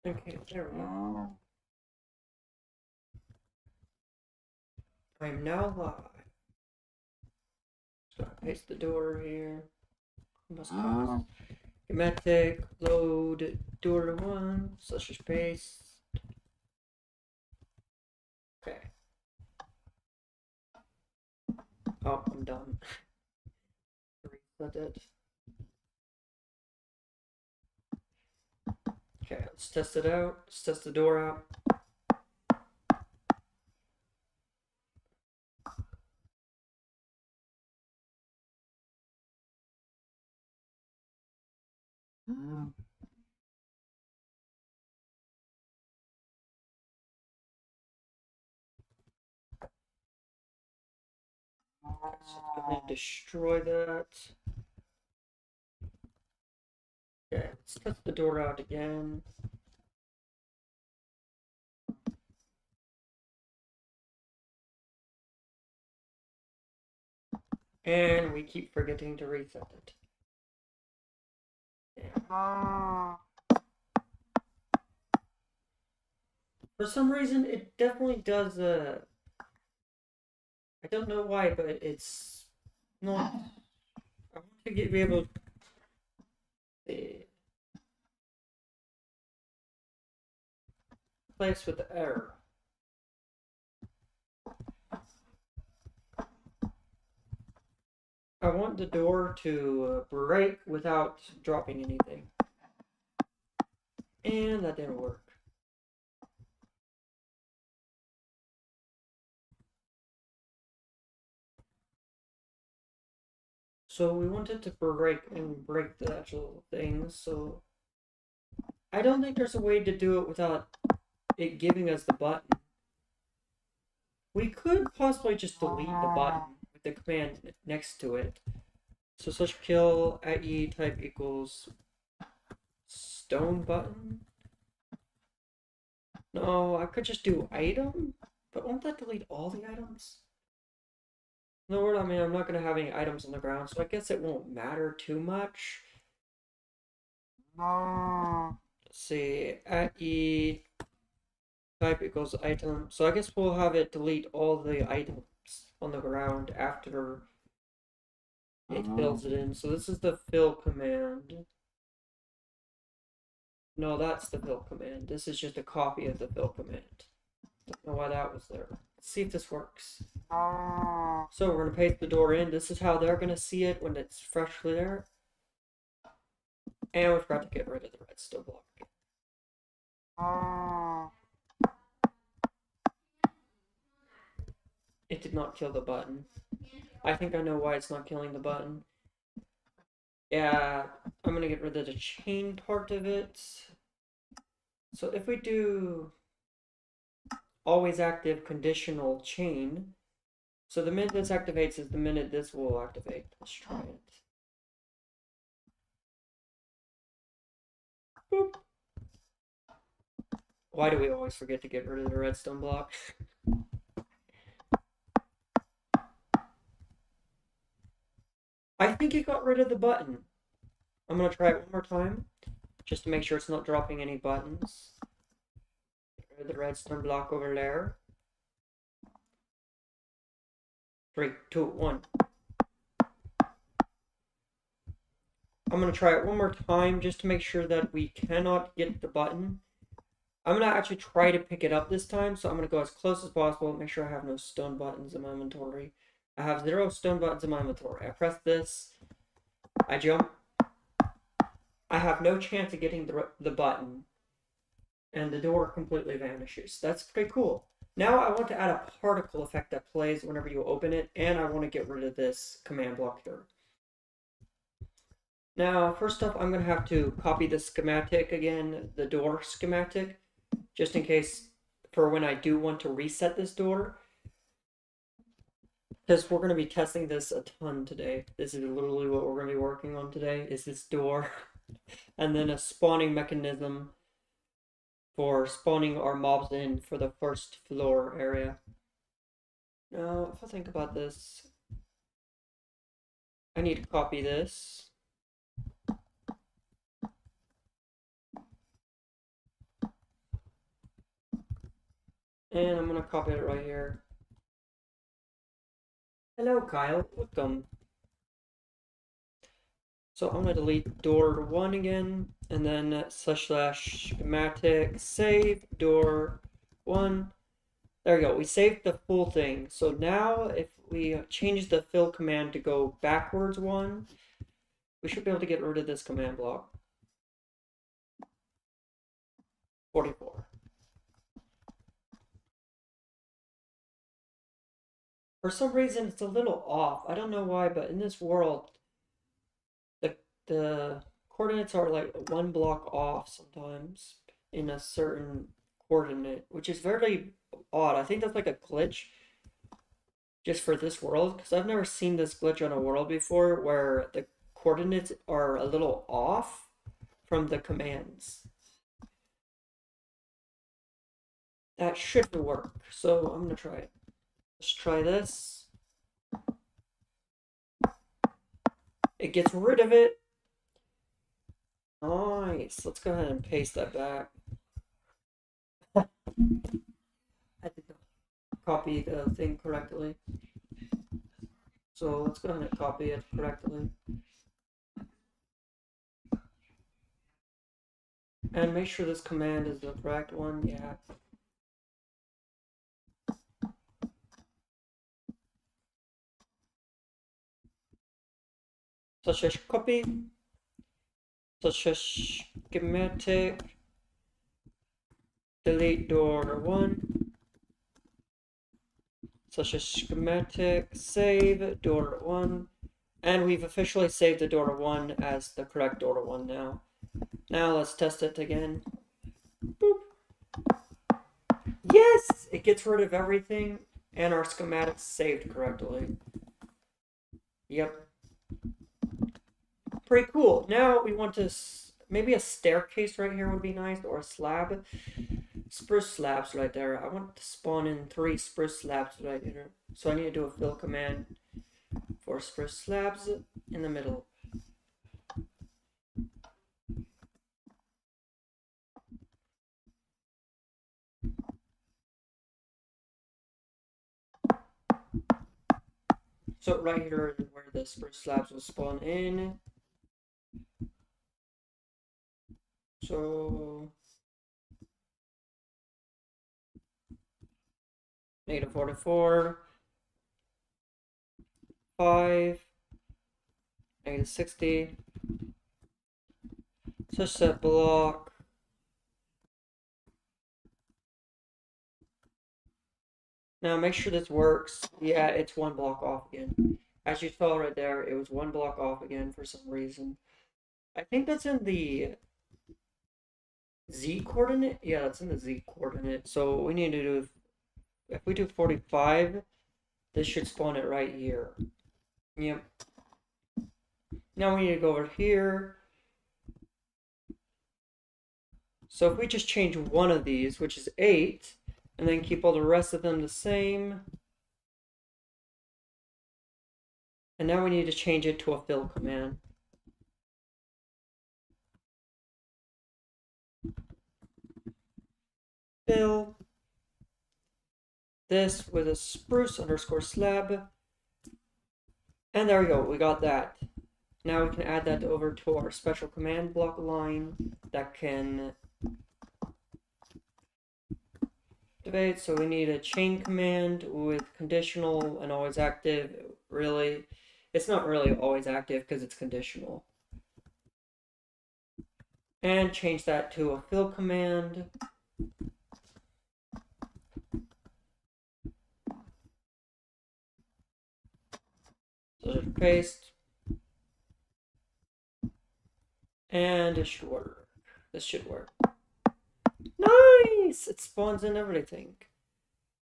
Okay, there we go. I'm now live. So I paste the door here. Must cost. Schematic, load, door 1, slash paste. Okay. Oh, I'm done. Reset it. Okay, let's test it out. Let's test the door out. Okay, so I'm gonna destroy that. Okay, let's test the door out again. And we keep forgetting to reset it. Yeah. For some reason, it definitely does, I don't know why, but it's not, I want to be able to place with the error. I want the door to break without dropping anything. And that didn't work. So we wanted to break the actual thing, so I don't think there's a way to do it without it giving us the button. We could possibly just delete the button with the command next to it. So slash kill at e type equals stone button. No, I could just do item, but won't that delete all the items? In other words, I mean, I'm not going to have any items on the ground, so I guess it won't matter too much. Let's see, at e type equals item. So I guess we'll have it delete all the items on the ground after it fills it in. So this is the fill command. No, that's the fill command. This is just a copy of the fill command. Don't know why that was there. Let's see if this works. So we're going to paste the door in. This is how they're going to see it when it's freshly there. And we forgot to get rid of the redstone block. It did not kill the button. I think I know why it's not killing the button. Yeah, I'm going to get rid of the chain part of it. So if we do always active conditional chain, so the minute this activates is the minute this will activate. Let's try it. Boop. Why do we always forget to get rid of the redstone block? I think it got rid of the button. I'm going to try it one more time, just to make sure it's not dropping any buttons. Get rid of the redstone block over there. 3, 2, 1. I'm going to try it one more time, just to make sure that we cannot get the button. I'm going to actually try to pick it up this time, so I'm going to go as close as possible, make sure I have no stone buttons in my inventory. I have 0 stone buttons in my inventory. I press this, I jump, I have no chance of getting the button, and the door completely vanishes. That's pretty cool. Now I want to add a particle effect that plays whenever you open it, and I want to get rid of this command block here. Now, first off, I'm going to have to copy the schematic again, the door schematic, just in case for when I do want to reset this door. Because we're going to be testing this a ton today. This is literally what we're going to be working on today, is this door. And then a spawning mechanism for spawning our mobs in for the first floor area. Now, if I think about this, I need to copy this. And I'm gonna copy it right here. Hello, Kyle. Welcome. So I'm gonna delete door 1 again, and then / schematic save door 1. There we go. We saved the full thing. So now if we change the fill command to go backwards 1, we should be able to get rid of this command block. 44. For some reason, it's a little off. I don't know why, but in this world, the coordinates are like 1 block off sometimes in a certain coordinate, which is very odd. I think that's like a glitch just for this world, because I've never seen this glitch on a world before where the coordinates are a little off from the commands. That should work, so I'm gonna try it. Let's try this. It gets rid of it. Nice. Let's go ahead and paste that back. I did not copy the thing correctly. So let's go ahead and copy it correctly. And make sure this command is the correct one. Yeah. Such as copy, such as schematic, delete door 1, such as schematic, save door 1, and we've officially saved the door 1 as the correct door 1 now. Now let's test it again. Boop. Yes! It gets rid of everything, and our schematic's saved correctly. Yep. Pretty cool. Now we want to, maybe a staircase right here would be nice, or a slab. Spruce slabs right there. I want to spawn in 3 spruce slabs right here. So I need to do a fill command for spruce slabs in the middle. So right here is where the spruce slabs will spawn in. So -44, 5, -60. So set block. Now make sure this works. Yeah, it's 1 block off again. As you saw right there, it was 1 block off again for some reason. I think that's in the Z coordinate? Yeah, that's in the Z coordinate. So what we need to do, if we do 45, this should spawn it right here. Yep. Now we need to go over here. So if we just change one of these, which is 8, and then keep all the rest of them the same. And now we need to change it to a fill command. Fill this with a spruce _ slab. And there we go, we got that. Now we can add that over to our special command block line that can activate. So we need a chain command with conditional and always active. Really, it's not really always active because it's conditional. And change that to a fill command. So just paste. And it should work. This should work. Nice! It spawns in everything.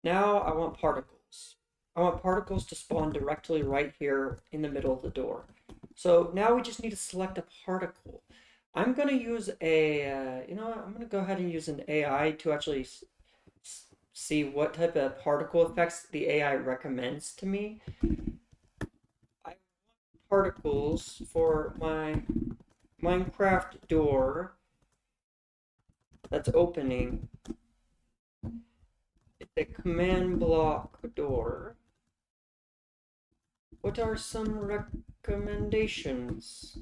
Now I want particles. I want particles to spawn directly right here in the middle of the door. So now we just need to select a particle. I'm going to use a, you know what, I'm going to go ahead and use an AI to actually see what type of particle effects the AI recommends to me. I want particles for my Minecraft door that's opening. a command block door. What are some recommendations?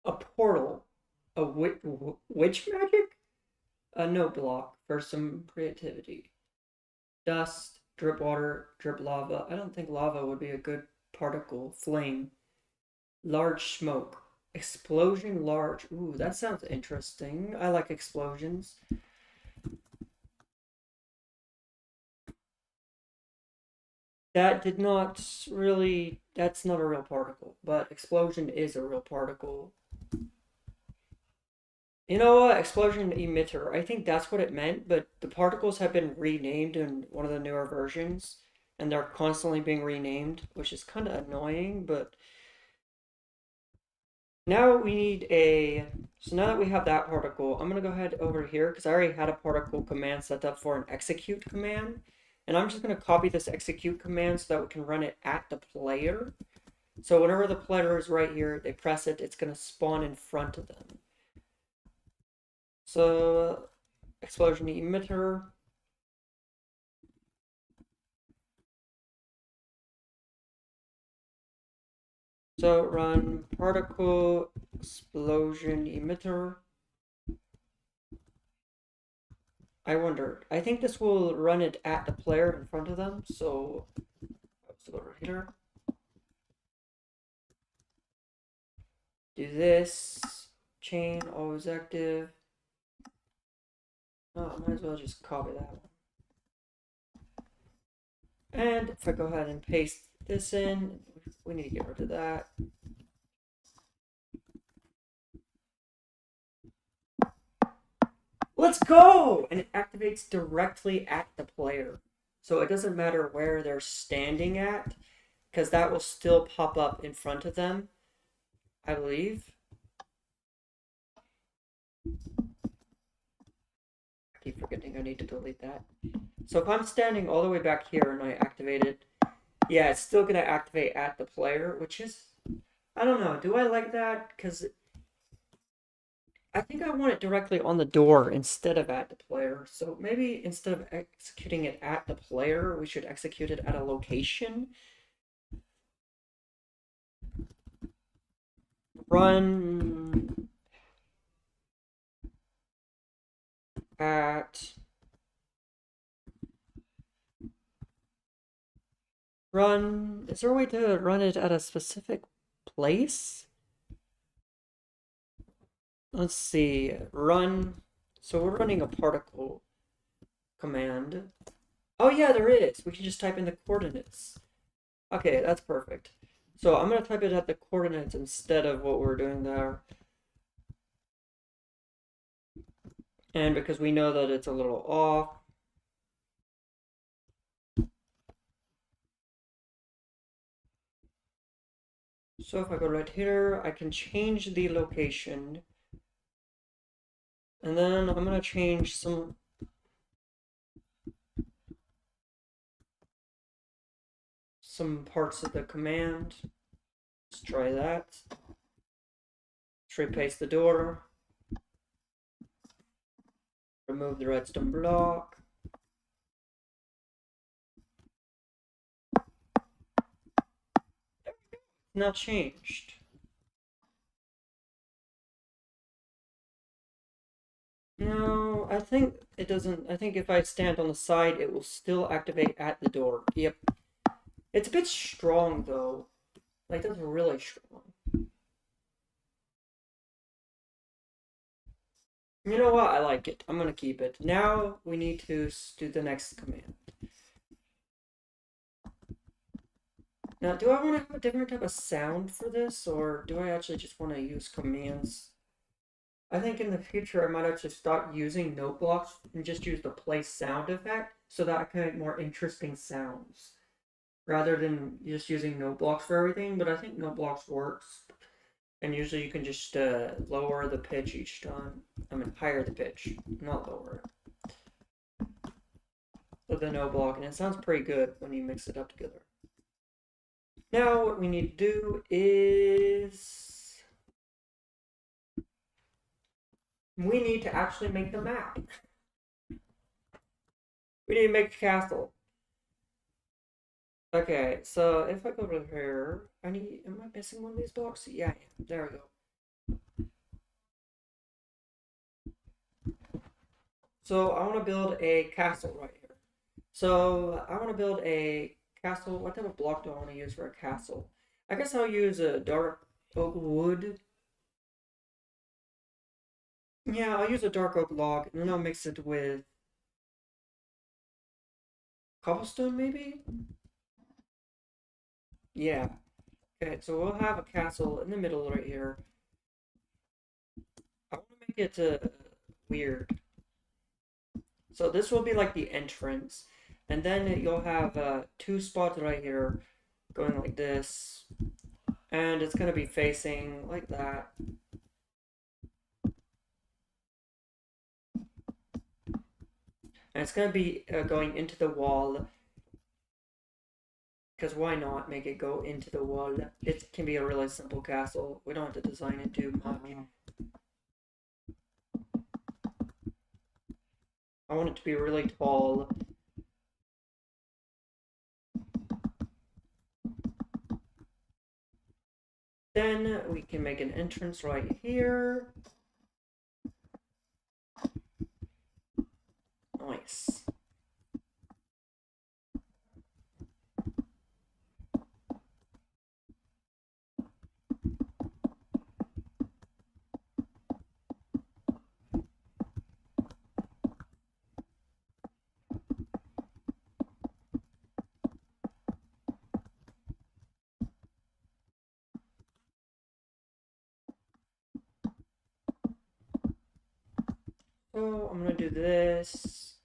A portal. A witch magic? A note block for some creativity. Dust, drip water, drip lava. I don't think lava would be a good particle. Flame. Large smoke. Explosion large. Ooh, that sounds interesting. I like explosions. That did not really... That's not a real particle, but explosion is a real particle. You know what? Explosion emitter. I think that's what it meant, but the particles have been renamed in one of the newer versions, and they're constantly being renamed, which is kind of annoying, but now we need a... So now that we have that particle, I'm going to go ahead over here, because I already had a particle command set up for an execute command, and I'm just going to copy this execute command so that we can run it at the player. So whenever the player is right here, they press it, it's going to spawn in front of them. So, explosion emitter. So run particle explosion emitter. I wonder, I think this will run it at the player in front of them. So, let's go over here. Do this. Chain always active. Oh, I might as well just copy that one. And if I go ahead and paste this in, we need to get rid of that. Let's go! And it activates directly at the player. So it doesn't matter where they're standing at, because that will still pop up in front of them, I believe. I keep forgetting I need to delete that. So if I'm standing all the way back here and I activate it, yeah, it's still going to activate at the player, which is... I don't know. Do I like that? Because I think I want it directly on the door instead of at the player. So maybe instead of executing it at the player, we should execute it at a location. Run at... Run... Is there a way to run it at a specific place? Let's see. Run... So we're running a particle command. Oh yeah, there is. We can just type in the coordinates. Okay, that's perfect. So I'm going to type it at the coordinates instead of what we're doing there. And because we know that it's a little off. So if I go right here, I can change the location. And then I'm going to change some parts of the command. Let's try that. Let's repaste the door. Remove the redstone block. Now changed. No, I think it doesn't. I think if I stand on the side, it will still activate at the door. Yep. It's a bit strong, though. Like, that's really strong. You know what? I like it. I'm gonna keep it. Now, we need to do the next command. Now, do I want to have a different type of sound for this, or do I actually just want to use commands? I think in the future I might actually stop using note blocks and just use the play sound effect so that I can make more interesting sounds rather than just using note blocks for everything. But I think note blocks works, and usually you can just lower the pitch each time. I mean, higher the pitch, not lower it. With the note block, and it sounds pretty good when you mix it up together. Now what we need to do is We need to actually make the map. We need to make a castle. Okay, so if I go to here, am I missing one of these blocks? Yeah, there we go. So I want to build a castle right here. So I want to build a castle. What type of block do I want to use for a castle? I guess I'll use a dark oak wood. Yeah, I'll use a dark oak log, and then I'll mix it with cobblestone, maybe? Yeah. Okay, so we'll have a castle in the middle right here. I want to make it weird. So this will be like the entrance. And then you'll have two spots right here going like this. And it's going to be facing like that. And it's going to be going into the wall. Because why not make it go into the wall? It can be a really simple castle. We don't have to design it too much. I want it to be really tall. Then we can make an entrance right here. Nice. So I'm gonna do this.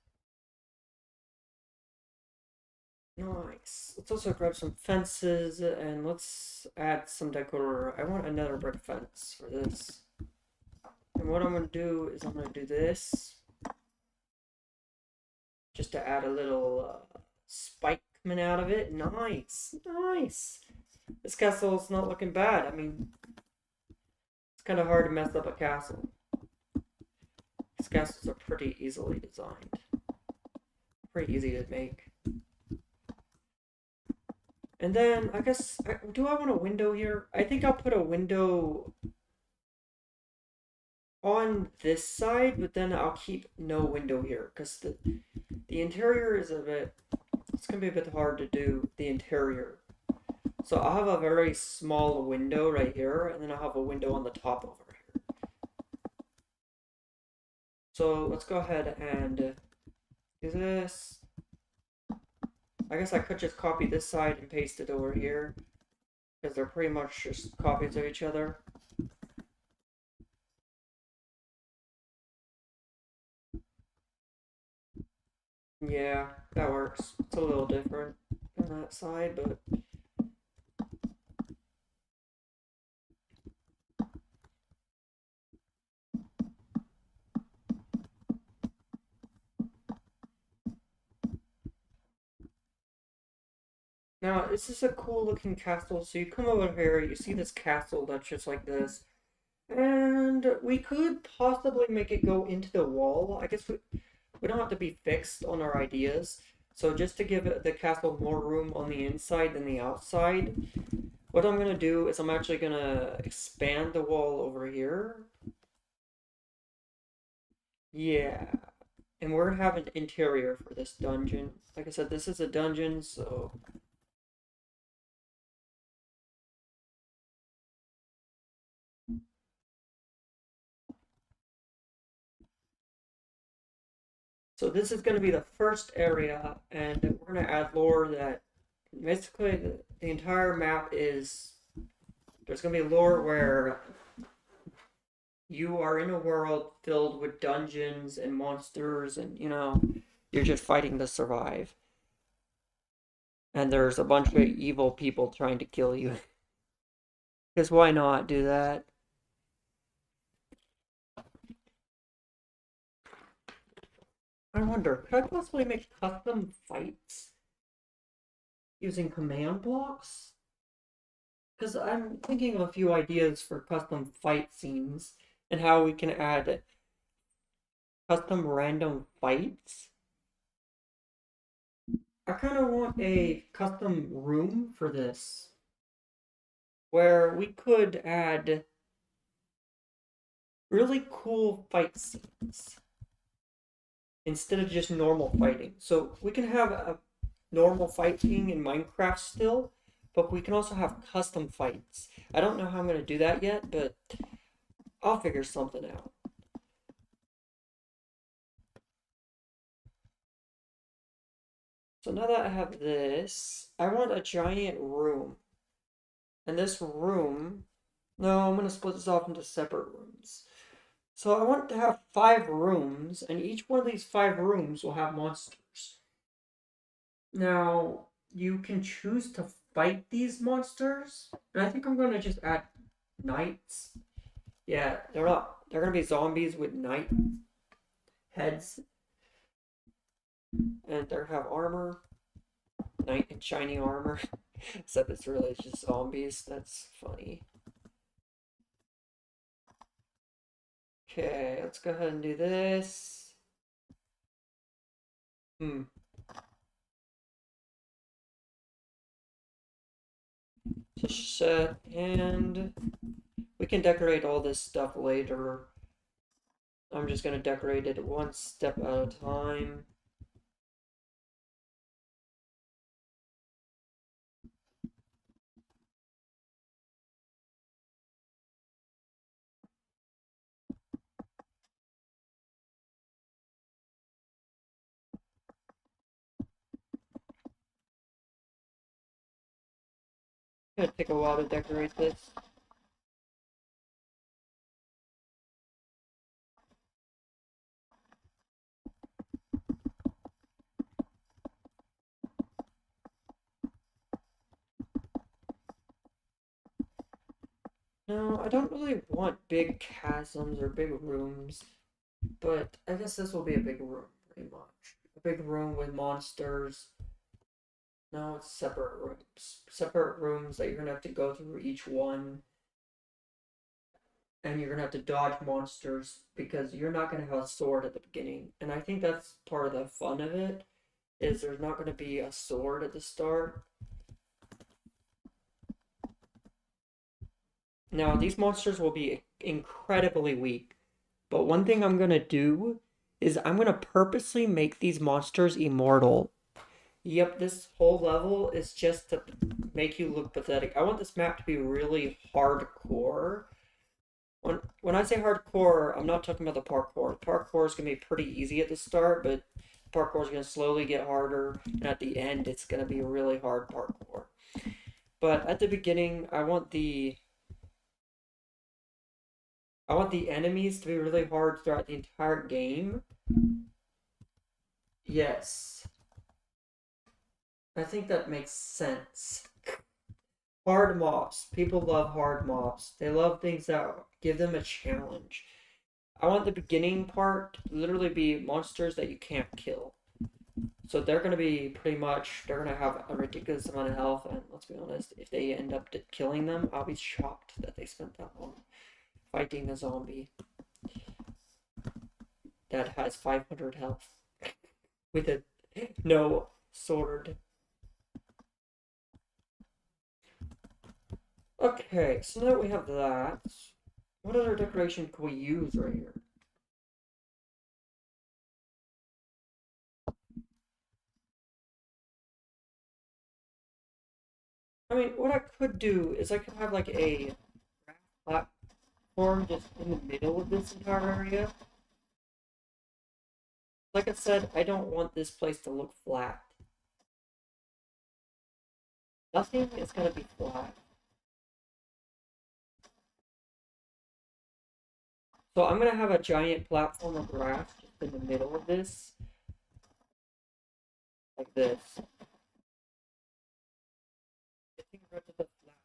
Nice. Let's also grab some fences and let's add some decor. I want another brick fence for this. And what I'm gonna do is I'm gonna do this just to add a little spike coming out of it. Nice, nice. This castle's not looking bad. I mean, it's kind of hard to mess up a castle. These castles are pretty easily designed. Pretty easy to make. And then, I guess, do I want a window here? I think I'll put a window on this side, but then I'll keep no window here, because the interior is it's going to be a bit hard to do, the interior. So I'll have a very small window right here, and then I'll have a window on the top over here. So let's go ahead and do this. I guess I could just copy this side and paste it over here, because they're pretty much just copies of each other. Yeah, that works. It's a little different on that side, but now this is a cool looking castle. So you come over here, you see this castle that's just like this. And we could possibly make it go into the wall. I guess we don't have to be fixed on our ideas. So just to give the castle more room on the inside than the outside, what I'm going to do is I'm actually going to expand the wall over here. Yeah. And we're going to have an interior for this dungeon. Like I said, this is a dungeon, so... So this is going to be the first area, and we're going to add lore that basically the entire map is, there's going to be lore where you are in a world filled with dungeons and monsters, and you're just fighting to survive. And there's a bunch of evil people trying to kill you. Because why not do that? I wonder, could I possibly make custom fights using command blocks? Because I'm thinking of a few ideas for custom fight scenes and how we can add custom random fights. I kind of want a custom room for this where we could add really cool fight scenes instead of just normal fighting. So we can have a normal fighting in Minecraft still, but we can also have custom fights. I don't know how I'm going to do that yet, but I'll figure something out. So now that I have this, I want a giant room. And this room, no, I'm going to split this off into separate rooms. So I want to have 5 rooms, and each one of these 5 rooms will have monsters. Now, you can choose to fight these monsters, and I think I'm going to just add knights. Yeah, they're going to be zombies with knight heads, and they're have armor, knight and shiny armor. Except it's really just zombies. That's funny. Okay, let's go ahead and do this. Just set, and we can decorate all this stuff later. I'm just gonna decorate it one step at a time. It's gonna take a while to decorate this. No, I don't really want big chasms or big rooms, but I guess this will be a big room, pretty much. A big room with monsters. No, it's separate rooms. Separate rooms that you're gonna have to go through each one, and you're gonna have to dodge monsters because you're not gonna have a sword at the beginning. And I think that's part of the fun of it, is there's not gonna be a sword at the start. Now, these monsters will be incredibly weak, but one thing I'm gonna do is I'm gonna purposely make these monsters immortal. Yep, this whole level is just to make you look pathetic. I want this map to be really hardcore. When I say hardcore, I'm not talking about the parkour. Parkour is gonna be pretty easy at the start, but parkour is gonna slowly get harder, and at the end, it's gonna be really hard parkour. But at the beginning, I want the enemies to be really hard throughout the entire game. Yes, I think that makes sense. Hard mobs. People love hard mobs. They love things that give them a challenge. I want the beginning part to literally be monsters that you can't kill. So they're going to be pretty much, they're going to have a ridiculous amount of health, and let's be honest, if they end up killing them, I'll be shocked that they spent that long fighting a zombie that has 500 health with a no sword. Okay, so now that we have that, what other decoration can we use right here? I mean, what I could do is I could have like a platform just in the middle of this entire area. Like I said, I don't want this place to look flat. Nothing is gonna be flat. So I'm gonna have a giant platform of grass just in the middle of this. Like this. Getting rid of the flat.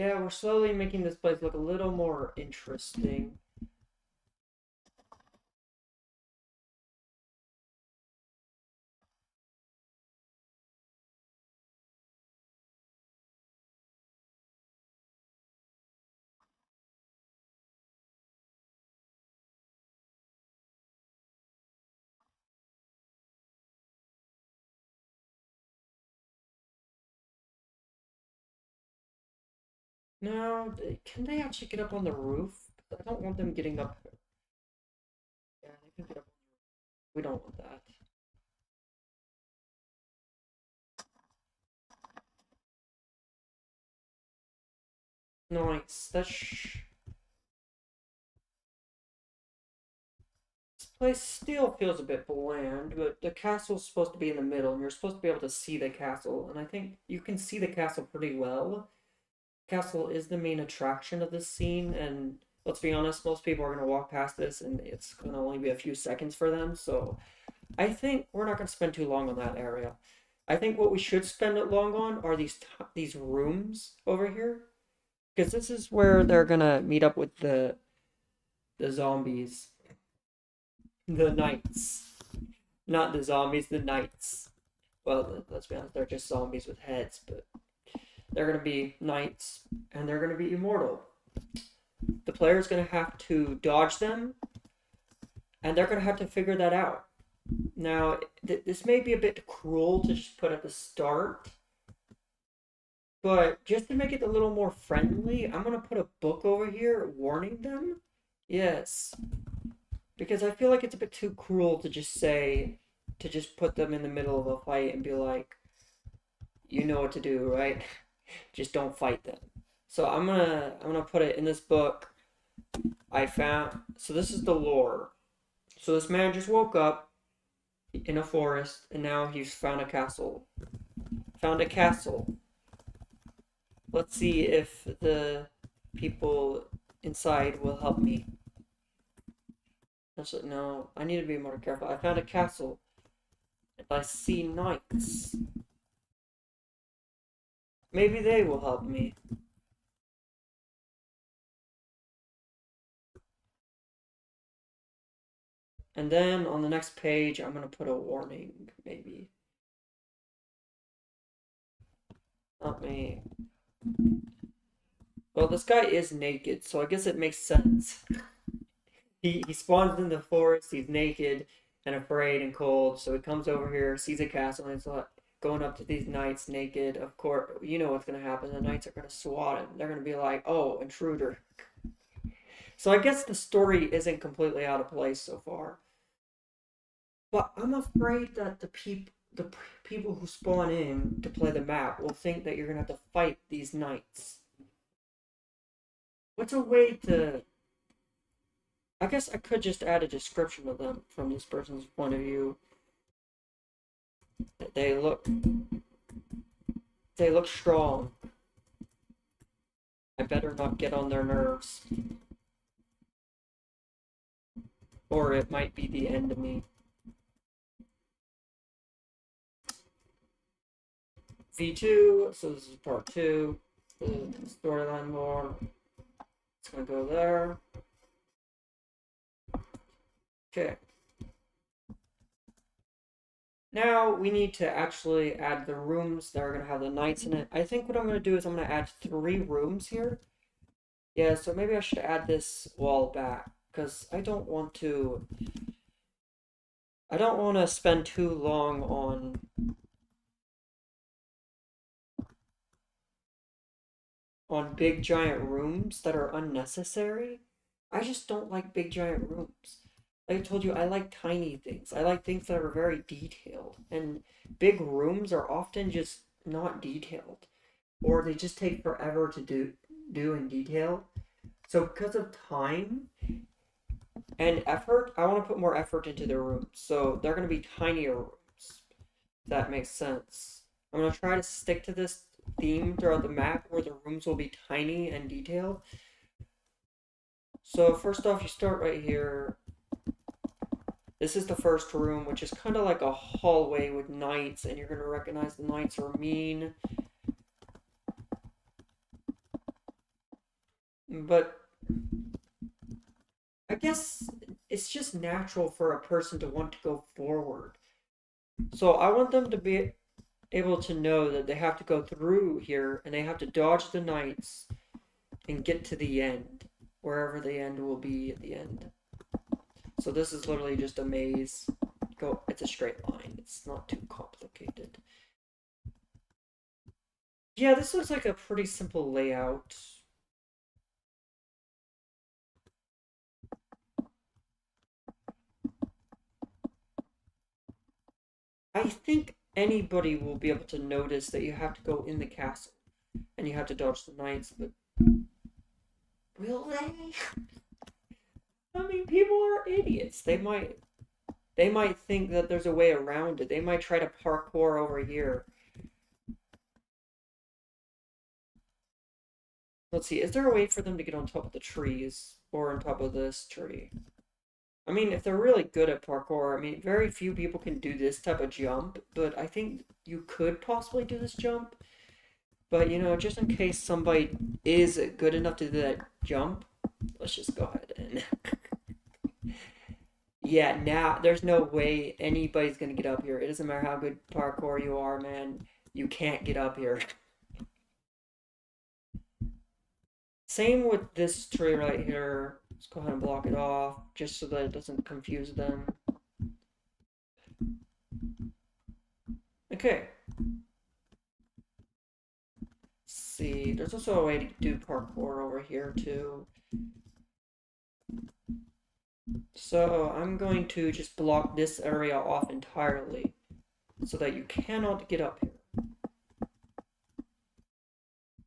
Yeah, we're slowly making this place look a little more interesting. Now, can they actually get up on the roof? I don't want them getting up. Yeah, they can get up. We don't want that. Nice. This place still feels a bit bland, but the castle's supposed to be in the middle, and you're supposed to be able to see the castle. And I think you can see the castle pretty well. Castle is the main attraction of this scene, and let's be honest, most people are going to walk past this, and it's going to only be a few seconds for them. So I think we're not going to spend too long on that area. I think what we should spend it long on are these rooms over here, because this is where they're gonna meet up with the zombies, the knights, not the zombies, the knights. Well, let's be honest, they're just zombies with heads, but they're gonna be knights, and they're gonna be immortal. The player's gonna have to dodge them, and they're gonna have to figure that out. Now, this may be a bit cruel to just put at the start, but just to make it a little more friendly, I'm gonna put a book over here warning them. Yes, because I feel like it's a bit too cruel to just put them in the middle of a fight and be like, you know what to do, right? Just don't fight them. So I'm gonna put it in this book. I found, so this is the lore. So this man just woke up in a forest, and now he's found a castle. Found a castle. Let's see if the people inside will help me. No, I need to be more careful. I found a castle, and I see knights. Maybe they will help me. And then on the next page, I'm gonna put a warning, maybe. Not me. Well, this guy is naked, so I guess it makes sense. He spawns in the forest, he's naked and afraid and cold, so he comes over here, sees a castle, and he's like going up to these knights naked. Of course, you know what's gonna happen. The knights are gonna swat him. They're gonna be like, oh, intruder. So I guess the story isn't completely out of place so far. But I'm afraid that the people who spawn in to play the map will think that you're gonna have to fight these knights. What's a way to? I guess I could just add a description of them from this person's point of view. They look strong. I better not get on their nerves, or it might be the end of me. V2, so this is part 2, the storyline more. It's gonna go there. Okay. Now we need to actually add the rooms that are gonna have the knights in it. I think what I'm gonna do is I'm gonna add 3 rooms here. Yeah, so maybe I should add this wall back, because I don't want to spend too long on big giant rooms that are unnecessary. I just don't like big giant rooms. Like I told you, I like tiny things. I like things that are very detailed. And big rooms are often just not detailed. Or they just take forever to do in detail. So because of time and effort, I want to put more effort into the rooms. So they're going to be tinier rooms. If that makes sense. I'm going to try to stick to this theme throughout the map where the rooms will be tiny and detailed. So first off, you start right here. This is the first room, which is kind of like a hallway with knights, and you're going to recognize the knights are mean. But I guess it's just natural for a person to want to go forward. So I want them to be able to know that they have to go through here and they have to dodge the knights and get to the end, wherever the end will be at the end. So this is literally just a maze. Go, it's a straight line. It's not too complicated. Yeah, this looks like a pretty simple layout. I think anybody will be able to notice that you have to go in the castle and you have to dodge the knights, but will they? I mean, people are idiots. They might think that there's a way around it. They might try to parkour over here. Let's see, is there a way for them to get on top of the trees or on top of this tree? I mean, if they're really good at parkour, I mean, very few people can do this type of jump, but I think you could possibly do this jump. But, just in case somebody is good enough to do that jump, let's just go ahead and... Yeah, now, there's no way anybody's gonna get up here. It doesn't matter how good parkour you are, man. You can't get up here. Same with this tree right here. Let's go ahead and block it off, just so that it doesn't confuse them. Okay. Let's see, there's also a way to do parkour over here, too. So, I'm going to just block this area off entirely, so that you cannot get up here.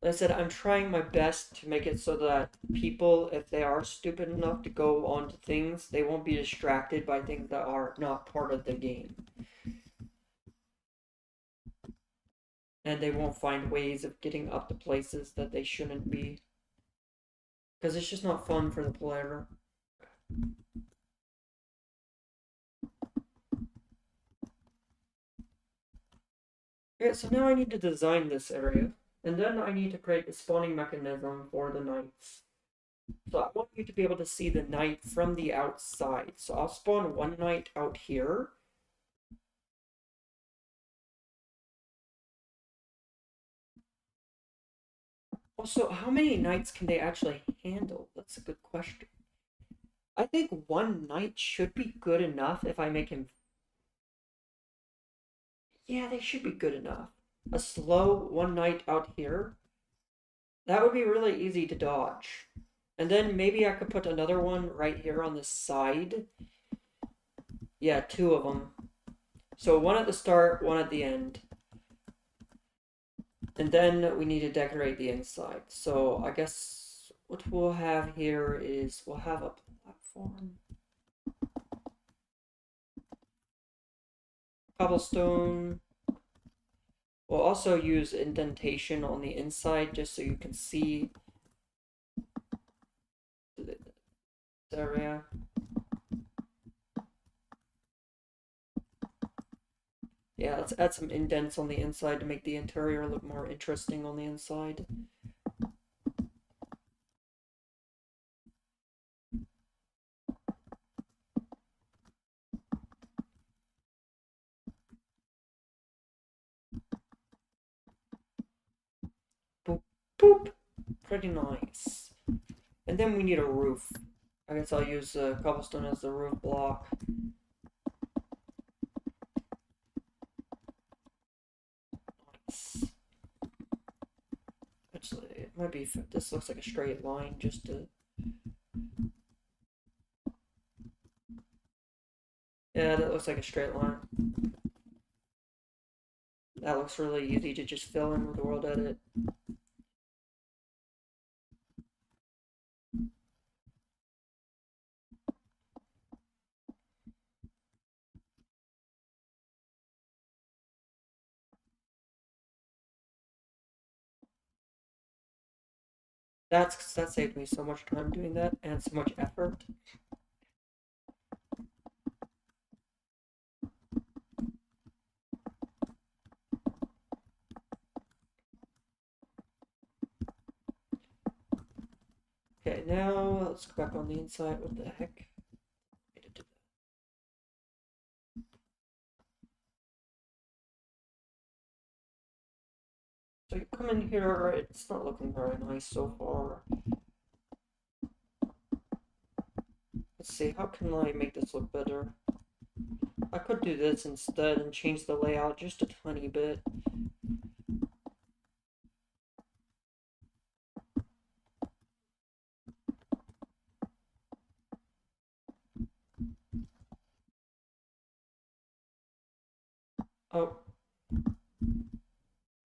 Like I said, I'm trying my best to make it so that people, if they are stupid enough to go onto things, they won't be distracted by things that are not part of the game. And they won't find ways of getting up to places that they shouldn't be. Because it's just not fun for the player. Okay, so now I need to design this area. And then I need to create a spawning mechanism for the knights. So I want you to be able to see the knight from the outside. So I'll spawn one knight out here. Also, how many knights can they actually handle? That's a good question. I think one knight should be good enough if I make him... Yeah, they should be good enough. A slow one knight out here. That would be really easy to dodge. And then maybe I could put another one right here on the side. Yeah, two of them. So one at the start, one at the end. And then we need to decorate the inside. So I guess what we'll have here is we'll have a platform. Cobblestone. We'll also use indentation on the inside just so you can see the area. Yeah, let's add some indents on the inside to make the interior look more interesting on the inside. Boop, boop. Pretty nice. And then we need a roof. I guess I'll use cobblestone as the roof block. Nice. Actually, it might be... This looks like a straight line just to... Yeah, that looks like a straight line. That looks really easy to just fill in with the world edit. That saved me so much time doing that and so much effort. Okay, now let's go back on the inside. What the heck? So you come in here, it's not looking very nice so far. Let's see, how can I make this look better? I could do this instead and change the layout just a tiny bit. Oh,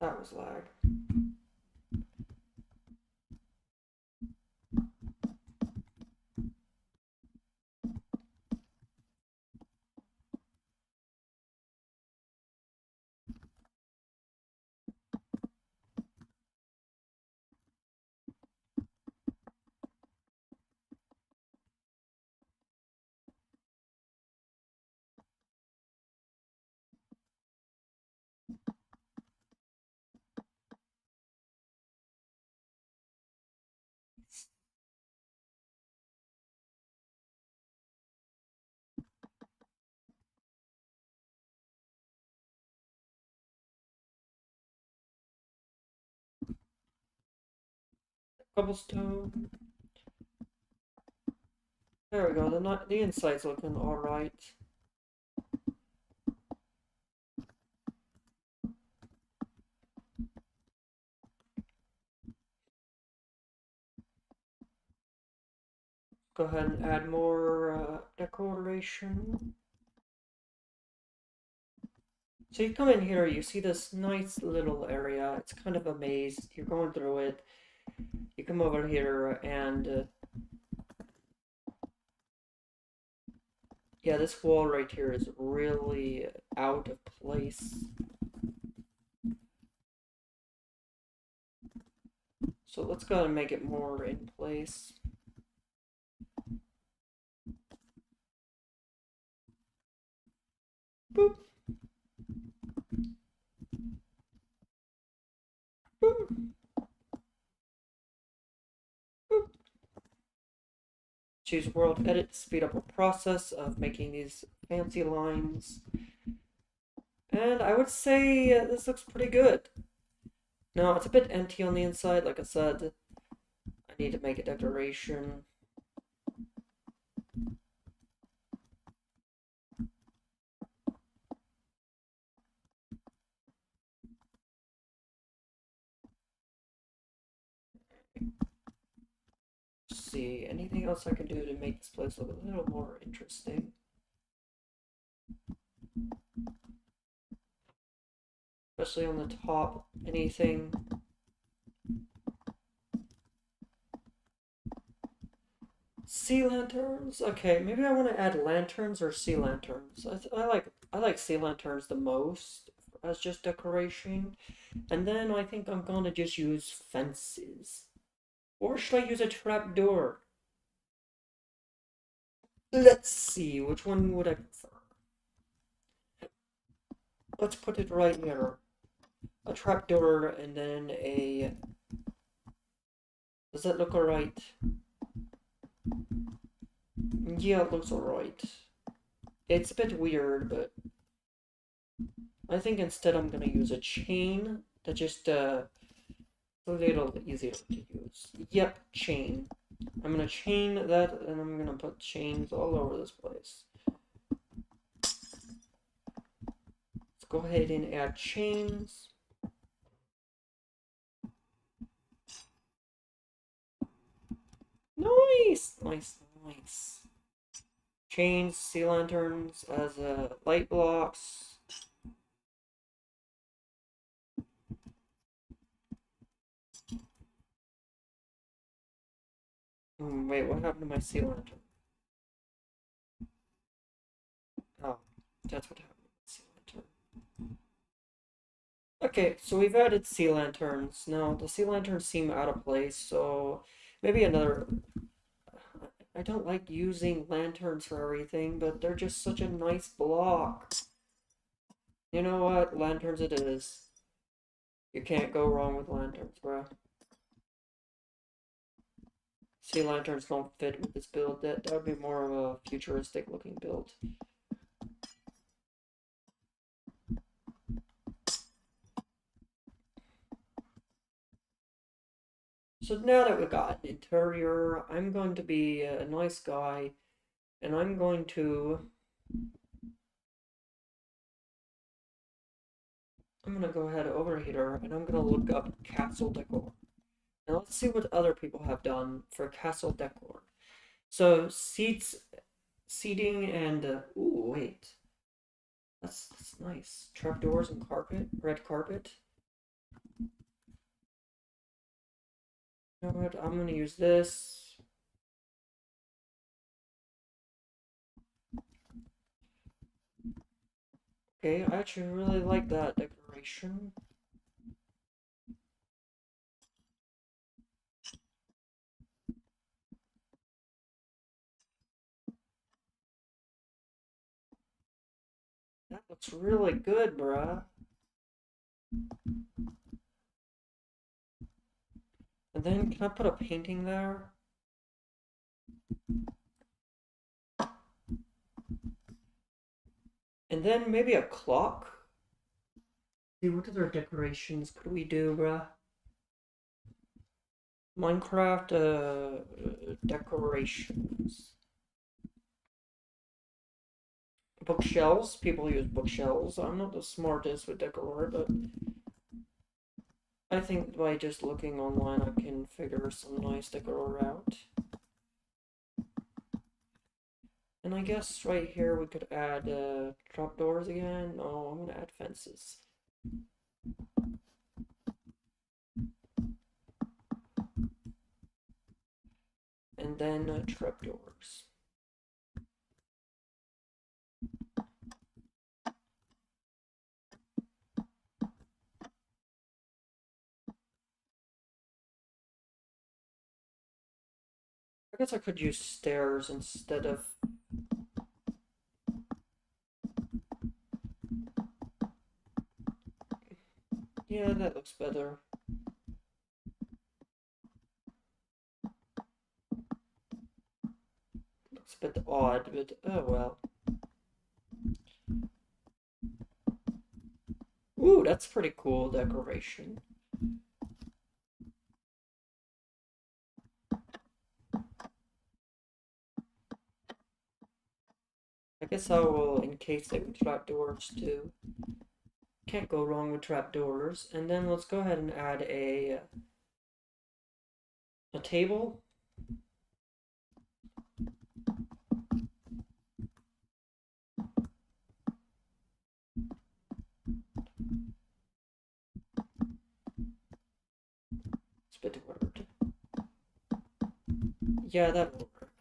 that was lag. Cobblestone. There we go, the inside's looking alright. Go ahead and add more decoration. So you come in here, you see this nice little area. It's kind of a maze. You're going through it. You come over here and yeah, this wall right here is really out of place. So let's go and make it more in place. Boop. Boop. Boop. Choose world edit to speed up the process of making these fancy lines. And I would say this looks pretty good. Now, it's a bit empty on the inside, like I said. I need to make a decoration. Let's see, anything else I can do to make this place look a little more interesting? Especially on the top, anything. Sea lanterns. Okay, maybe I want to add lanterns or sea lanterns. I like sea lanterns the most as just decoration, and then I think I'm gonna just use fences. Or should I use a trapdoor? Let's see, which one would I prefer? Let's put it right here. A trapdoor and then a... Does that look alright? Yeah, it looks alright. It's a bit weird, but... I think instead I'm gonna use a chain that just, a little easier to use. Yep, chain. I'm gonna chain that, and I'm gonna put chains all over this place. Let's go ahead and add chains. Nice! Nice, nice. Chains, sea lanterns as light blocks. Wait, what happened to my sea lantern? Oh, that's what happened to my sea lantern. Okay, so we've added sea lanterns. Now, the sea lanterns seem out of place, so maybe another... I don't like using lanterns for everything, but they're just such a nice block. You know what? Lanterns it is. You can't go wrong with lanterns, bro. sea lanterns don't fit with this build. That would be more of a futuristic looking build. So now that we've got an interior, I'm going to be a nice guy, and I'm going to go ahead over here, and I'm gonna look up castle decor. And let's see what other people have done for castle decor. So seating, and ooh, wait, that's nice. Trapdoors and carpet, red carpet. You know what? I'm gonna use this. Okay, I actually really like that decoration. That looks really good, bruh. And then, can I put a painting there? And then maybe a clock? See, what other decorations could we do, bruh? Minecraft, decorations. Bookshelves? People use bookshelves. I'm not the smartest with decor, but I think by just looking online I can figure some nice decor out. And I guess right here we could add trapdoors again. No, I'm gonna add fences. And then trapdoors. I guess I could use stairs instead of... Yeah, that looks better. Looks a bit odd, but oh well. Ooh, that's pretty cool decoration. I guess I will encase it with trapdoors too. Can't go wrong with trapdoors. And then let's go ahead and add a table. It's a bit weird. Yeah, that will work.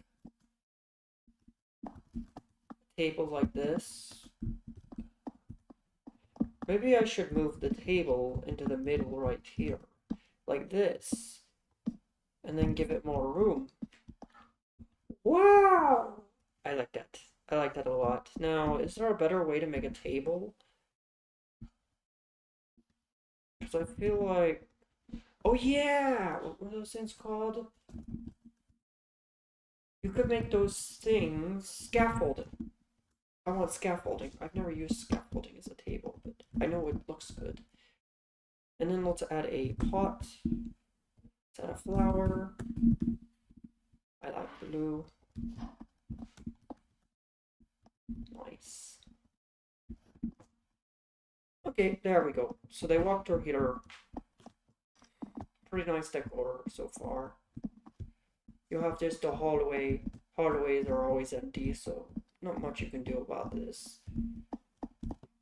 Table like this. Maybe I should move the table into the middle right here. Like this. And then give it more room. Wow! I like that. I like that a lot. Now, is there a better way to make a table? Because I feel like... Oh yeah! What were those things called? You could make those things scaffolding. I want scaffolding. I've never used scaffolding as a table, but I know it looks good. And then let's add a pot. Let's add a flower. I like blue. Nice. Okay, there we go. So they walked through here. Pretty nice decor so far. You have just the hallway. Hallways are always empty, so not much you can do about this.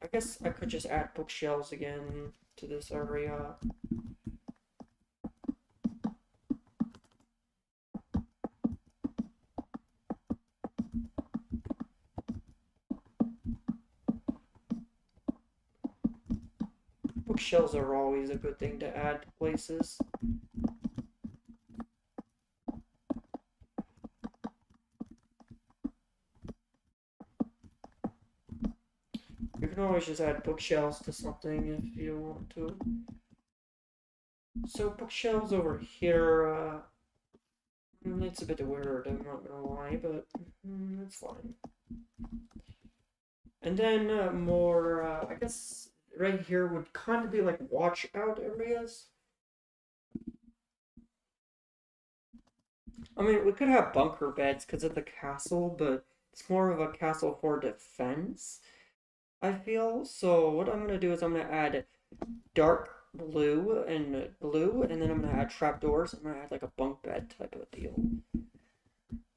I guess I could just add bookshelves again to this area. Bookshelves are always a good thing to add places. You can always just add bookshelves to something if you want to. So bookshelves over here, It's a bit weird, I'm not gonna lie, but it's fine. And then more, I guess right here would kind of be like watch out areas. I mean, we could have bunker beds because of the castle, but it's more of a castle for defense, I feel. So what I'm gonna do is I'm gonna add dark blue, and then I'm gonna add trapdoors. I'm gonna add like a bunk bed type of deal.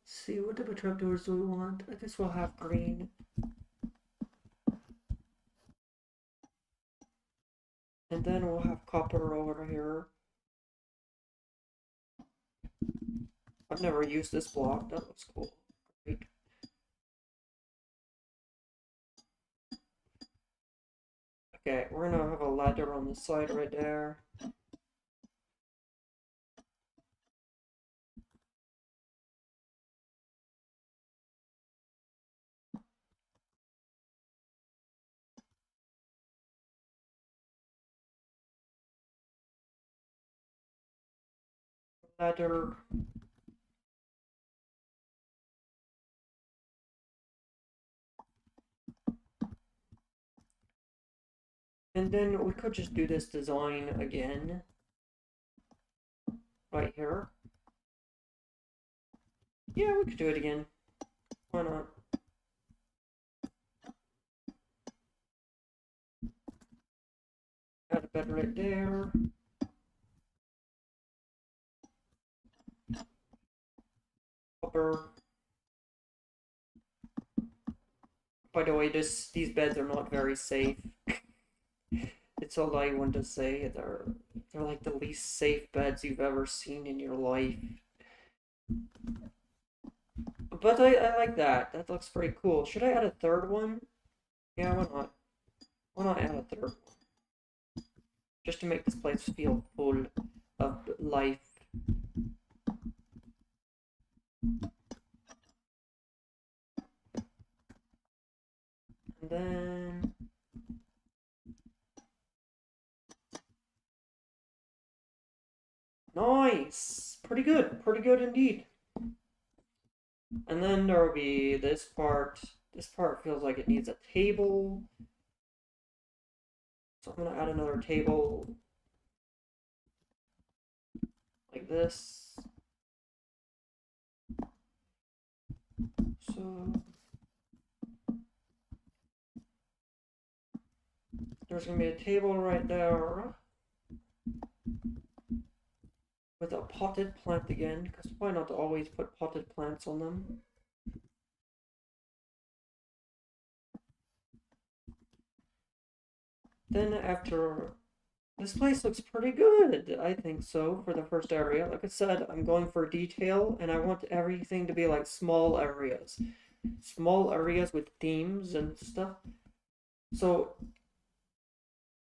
See, what type of trapdoors do we want? I guess we'll have green. And then we'll have copper over here. I've never used this block. That looks cool. Great. Okay, we're gonna have a ladder on the side right there. Ladder. And then we could just do this design again. Right here. Yeah, we could do it again. Why not? Add a bed right there. Copper. By the way, these beds are not very safe. It's all I want to say. They're like the least safe beds you've ever seen in your life. But I like that. That looks pretty cool. Should I add a third one? Yeah, why not? Why not add a third one? Just to make this place feel full of life. And then... Nice! Pretty good. Pretty good indeed. And then there will be this part. This part feels like it needs a table. So I'm going to add another table. Like this. So... There's going to be a table right there. With a potted plant again, because why not always put potted plants on them? Then after... This place looks pretty good, I think so, for the first area. Like I said, I'm going for detail, and I want everything to be like small areas. Small areas with themes and stuff. So,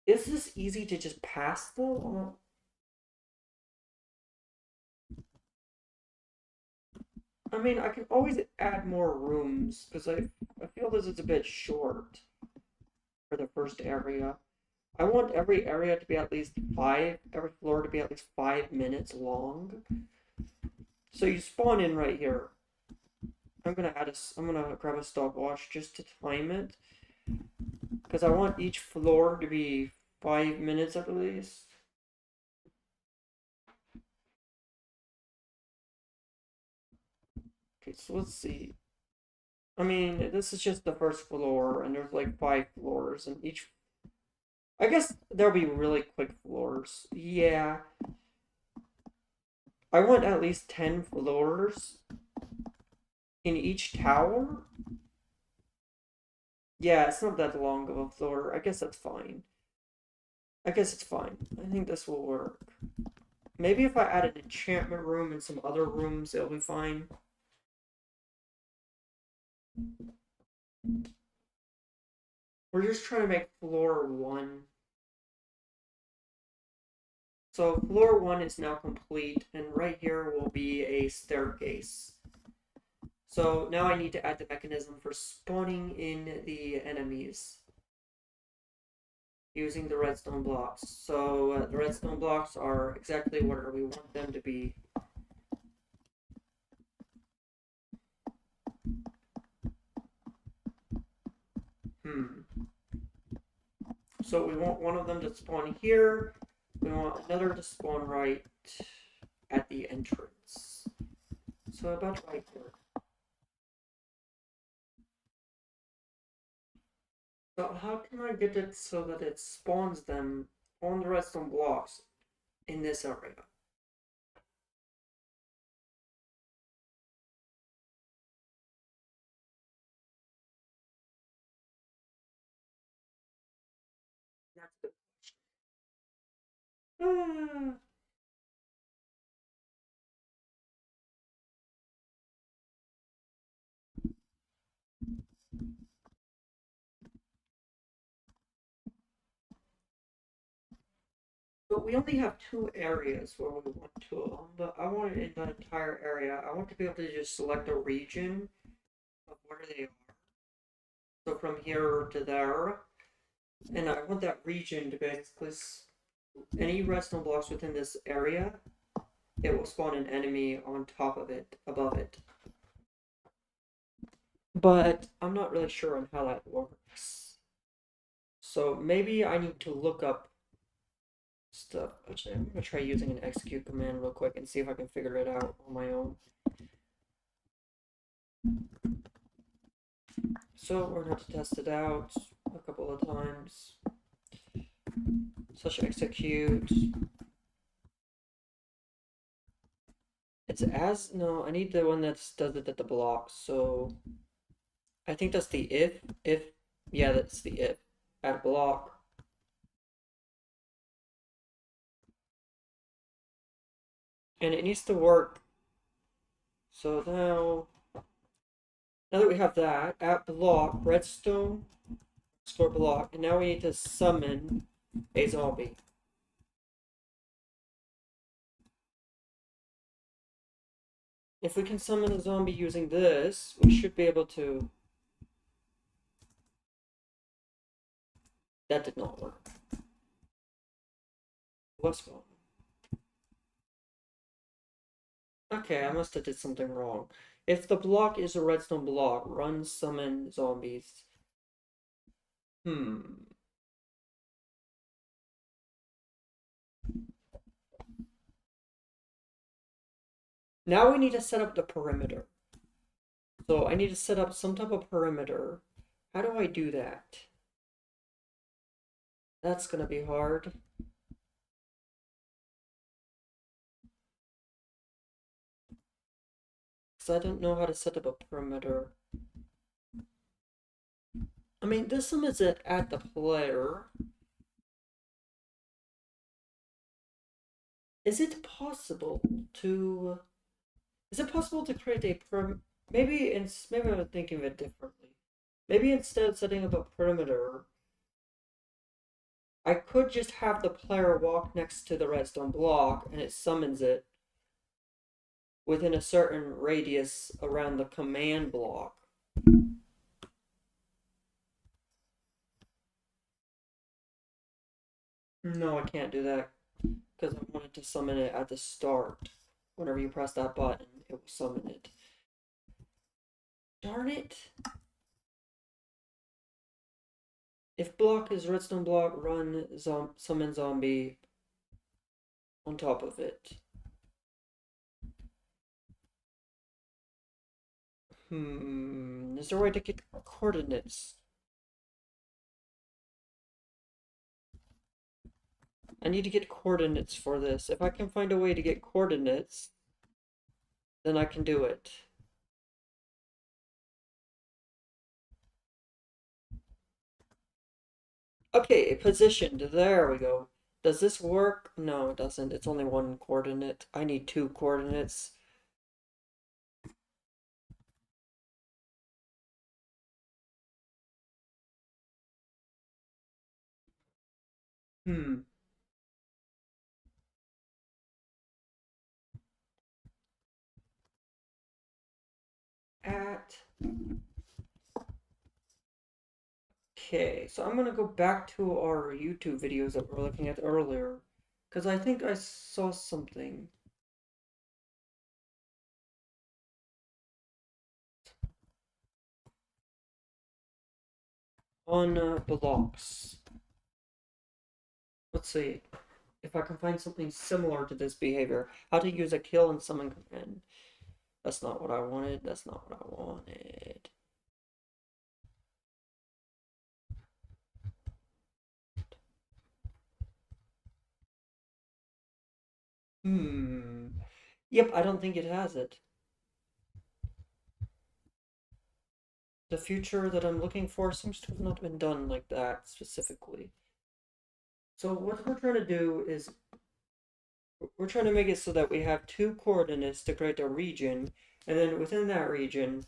is this easy to just pass, though? I mean, I can always add more rooms, because I feel this is a bit short for the first area. I want every area to be at least every floor to be at least 5 minutes long. So you spawn in right here. I'm gonna grab a stopwatch just to time it. Because I want each floor to be 5 minutes at least. Okay, so let's see. I mean, this is just the first floor, and there's like 5 floors, and each... I guess there'll be really quick floors. Yeah. I want at least 10 floors in each tower. Yeah, it's not that long of a floor. I guess that's fine. I guess it's fine. I think this will work. Maybe if I add an enchantment room and some other rooms, it'll be fine. We're just trying to make floor 1. So floor 1 is now complete, and right here will be a staircase. So now I need to add the mechanism for spawning in the enemies using the redstone blocks. So the redstone blocks are exactly where we want them to be. So we want one of them to spawn here. We want another to spawn right at the entrance. So about right here. So how can I get it so that it spawns them on the redstone blocks in this area? That's the question. But we only have two areas where we want to, but I want it in the entire area. I want to be able to just select a region of where they are. So from here to there. And I want that region to basically, any redstone blocks within this area, it will spawn an enemy on top of it, above it. But I'm not really sure on how that works. So maybe I need to look up stuff. Actually, I'm gonna try using an execute command real quick and see if I can figure it out on my own. So we're going to test it out a couple of times. Slash execute. It's as, no, I need the one that does it at the block. So I think that's the if, yeah, that's the if, at block. And it needs to work. So now that we have that, at block, redstone, score block, and now we need to summon a zombie. If we can summon a zombie using this, we should be able to... That did not work. What's wrong? Okay, I must have did something wrong. If the block is a redstone block, run summon zombies. Now we need to set up the perimeter. So I need to set up some type of perimeter. How do I do that? That's gonna be hard. Because I don't know how to set up a perimeter. I mean, this one is at the player. Is it possible to... Is it possible to create a maybe I'm thinking of it differently. Maybe instead of setting up a perimeter, I could just have the player walk next to the redstone block and it summons it within a certain radius around the command block. No, I can't do that because I wanted to summon it at the start. Whenever you press that button, it will summon it. Darn it! If block is redstone block, run summon zombie on top of it. Is there a way to get coordinates? I need to get coordinates for this. If I can find a way to get coordinates, then I can do it. Okay, positioned. There we go. Does this work? No, it doesn't. It's only one coordinate. I need two coordinates. At... Okay, so I'm gonna go back to our YouTube videos that we were looking at earlier, because I think I saw something. on blocks. Let's see if I can find something similar to this behavior. How to use a kill and summon command. That's not what I wanted. That's not what I wanted. Yep, I don't think it has it. The future that I'm looking for seems to have not been done like that specifically. So what we're trying to do is we're trying to make it so that we have two coordinates to create a region, and then within that region,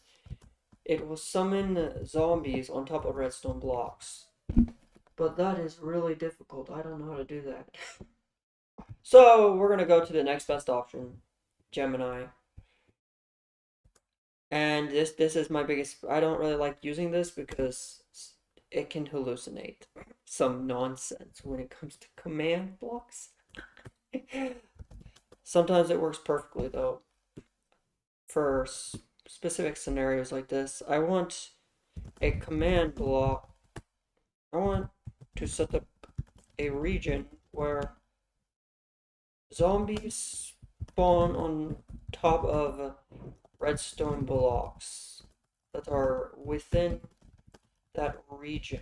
it will summon zombies on top of redstone blocks. But that is really difficult. I don't know how to do that. So we're gonna go to the next best option, Gemini. And this is my biggest. I don't really like using this because it can hallucinate some nonsense when it comes to command blocks. Sometimes it works perfectly though. For specific scenarios like this, I want a command block. I want to set up a region where zombies spawn on top of redstone blocks that are within that region.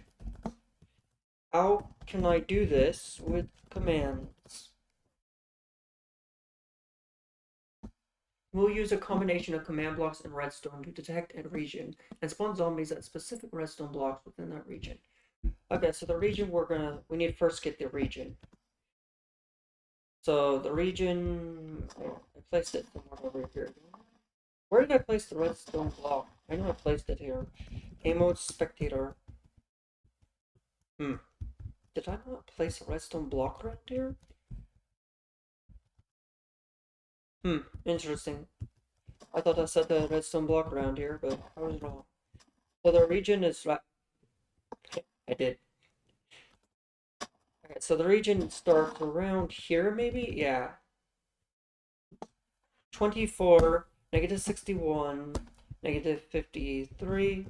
How can I do this with commands? We'll use a combination of command blocks and redstone to detect a region and spawn zombies at specific redstone blocks within that region. Okay, so the region we need to first get the region. So the region, I placed it somewhere over here. Where did I place the redstone block? I know I placed it here. Game mode spectator. Did I not place a redstone block around here? Interesting. I thought I set the redstone block around here, but I was wrong. So the region is right. I did. Okay, so the region starts around here, maybe? Yeah. 24, negative 61, negative 53.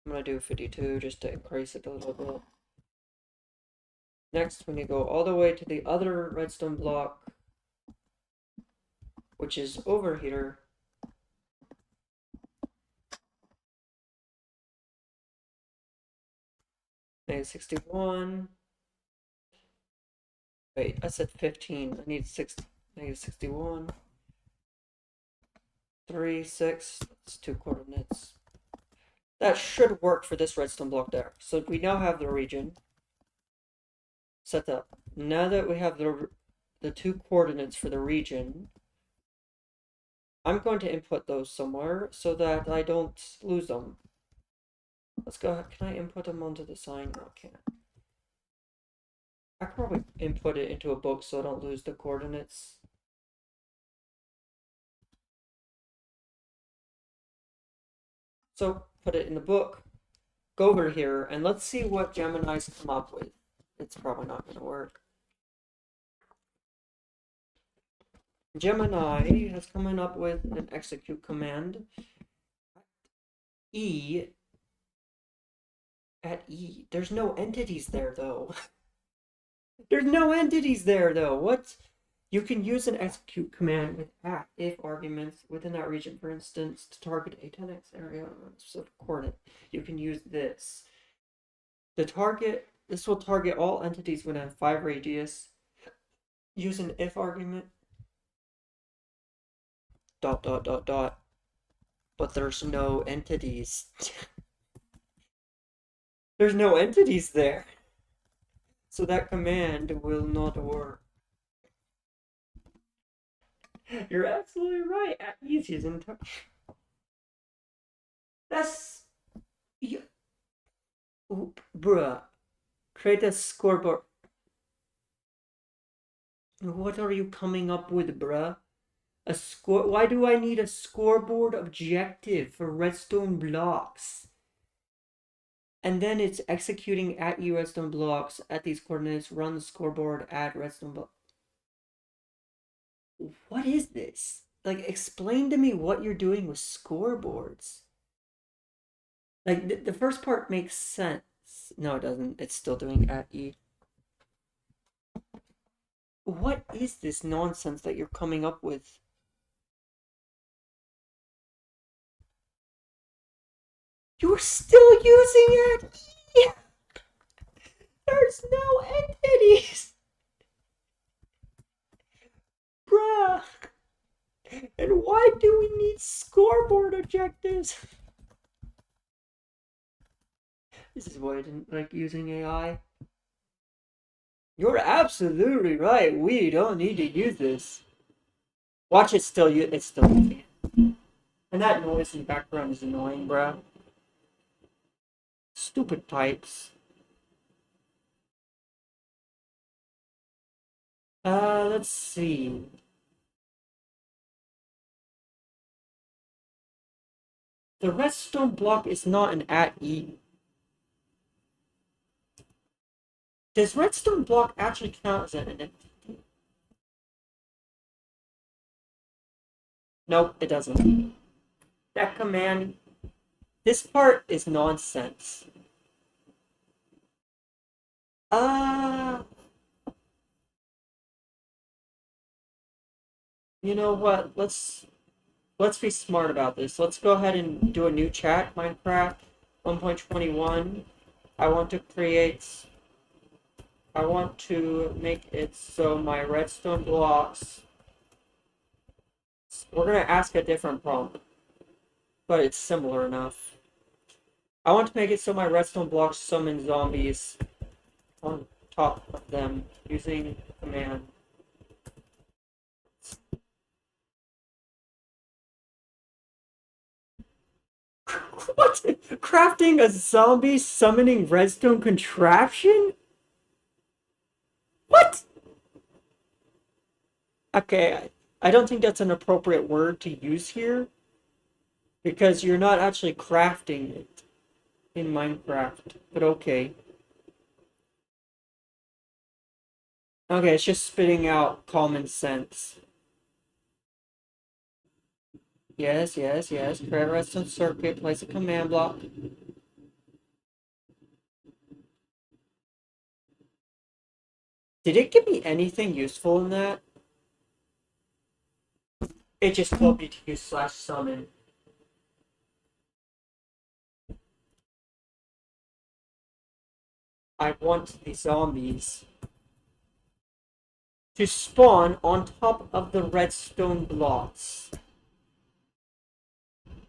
I'm gonna do 52 just to increase it a little bit. Next, when you go all the way to the other redstone block, which is over here, negative 61. Wait, I said 15. I need 60. Negative 61. 3, 6. That's 2 coordinates. That should work for this redstone block there. So we now have the region set up. Now that we have the 2 coordinates for the region, I'm going to input those somewhere so that I don't lose them. Let's go. Can I input them onto the sign? No, I can't. I can probably input it into a book so I don't lose the coordinates. So put it in the book. Go over here and let's see what Gemini's come up with. It's probably not going to work. Gemini has come up with an execute command. At E. There's no entities there though. There's no entities there though. What? You can use an execute command with at if arguments within that region. For instance, to target a 10x area on a specific coordinate, you can use this. This will target all entities within 5 radius. Use an if argument. ... But there's no entities. There's no entities there. So that command will not work. You're absolutely right. At easy is in touch. That's... Bruh. Create a scoreboard. What are you coming up with, bruh? Why do I need a scoreboard objective for redstone blocks? And then it's executing at E redstone blocks at these coordinates, run the scoreboard, add redstone block. What is this? Like, explain to me what you're doing with scoreboards. Like, the first part makes sense. No, it doesn't. It's still doing at E. What is this nonsense that you're coming up with? You're still using at E! There's no entities! Bruh! And why do we need scoreboard objectives? This is why I didn't like using AI. You're absolutely right. We don't need to use this. Watch it still. It's still. And that noise in the background is annoying, bro. Stupid types. Let's see. The redstone block is not an at E. Does redstone block actually count as an entity? Nope, it doesn't. That command. This part is nonsense. You know what? Let's be smart about this. Let's go ahead and do a new chat. Minecraft 1.21. I want to make it so my redstone blocks. We're gonna ask a different prompt, but it's similar enough. I want to make it so my redstone blocks summon zombies on top of them using command. What? Crafting a zombie summoning redstone contraption? What? Okay, I don't think that's an appropriate word to use here because you're not actually crafting it in Minecraft, but okay. Okay, it's just spitting out common sense. Yes. Create a redstone circuit, place a command block. Did it give me anything useful in that? It just told me to use /summon. I want the zombies to spawn on top of the redstone blocks.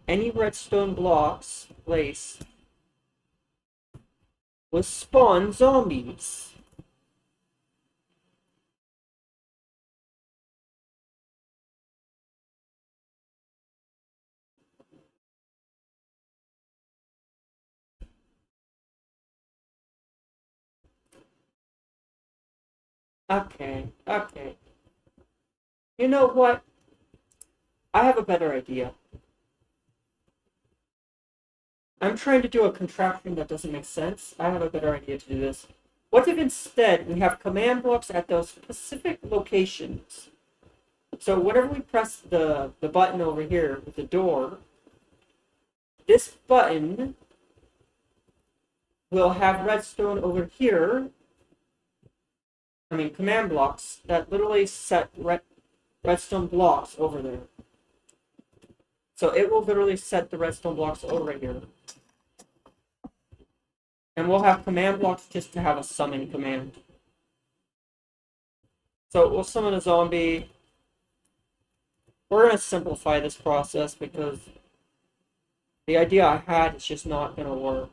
Any redstone blocks placed will spawn zombies. Okay. You know what? I have a better idea. I'm trying to do a contraption that doesn't make sense. I have a better idea to do this. What if instead we have command blocks at those specific locations? So whenever we press the button over here with the door, this button will have redstone over here. I mean, command blocks that literally set redstone blocks over there. So it will literally set the redstone blocks over here. And we'll have command blocks just to have a summon command. So we'll summon a zombie. We're going to simplify this process because the idea I had is just not going to work.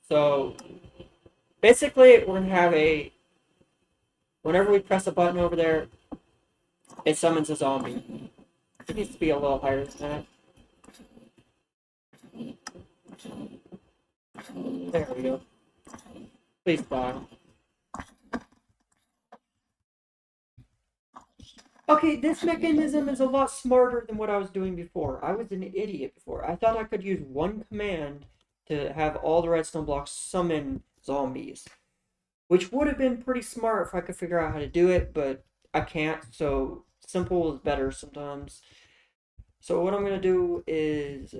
So basically, we're going to have whenever we press a button over there, it summons a zombie. It needs to be a little higher than that. There we go. Please die. Okay, this mechanism is a lot smarter than what I was doing before. I was an idiot before. I thought I could use one command to have all the redstone blocks summon zombies, which would have been pretty smart if I could figure out how to do it, but I can't, so simple is better sometimes. So what I'm going to do is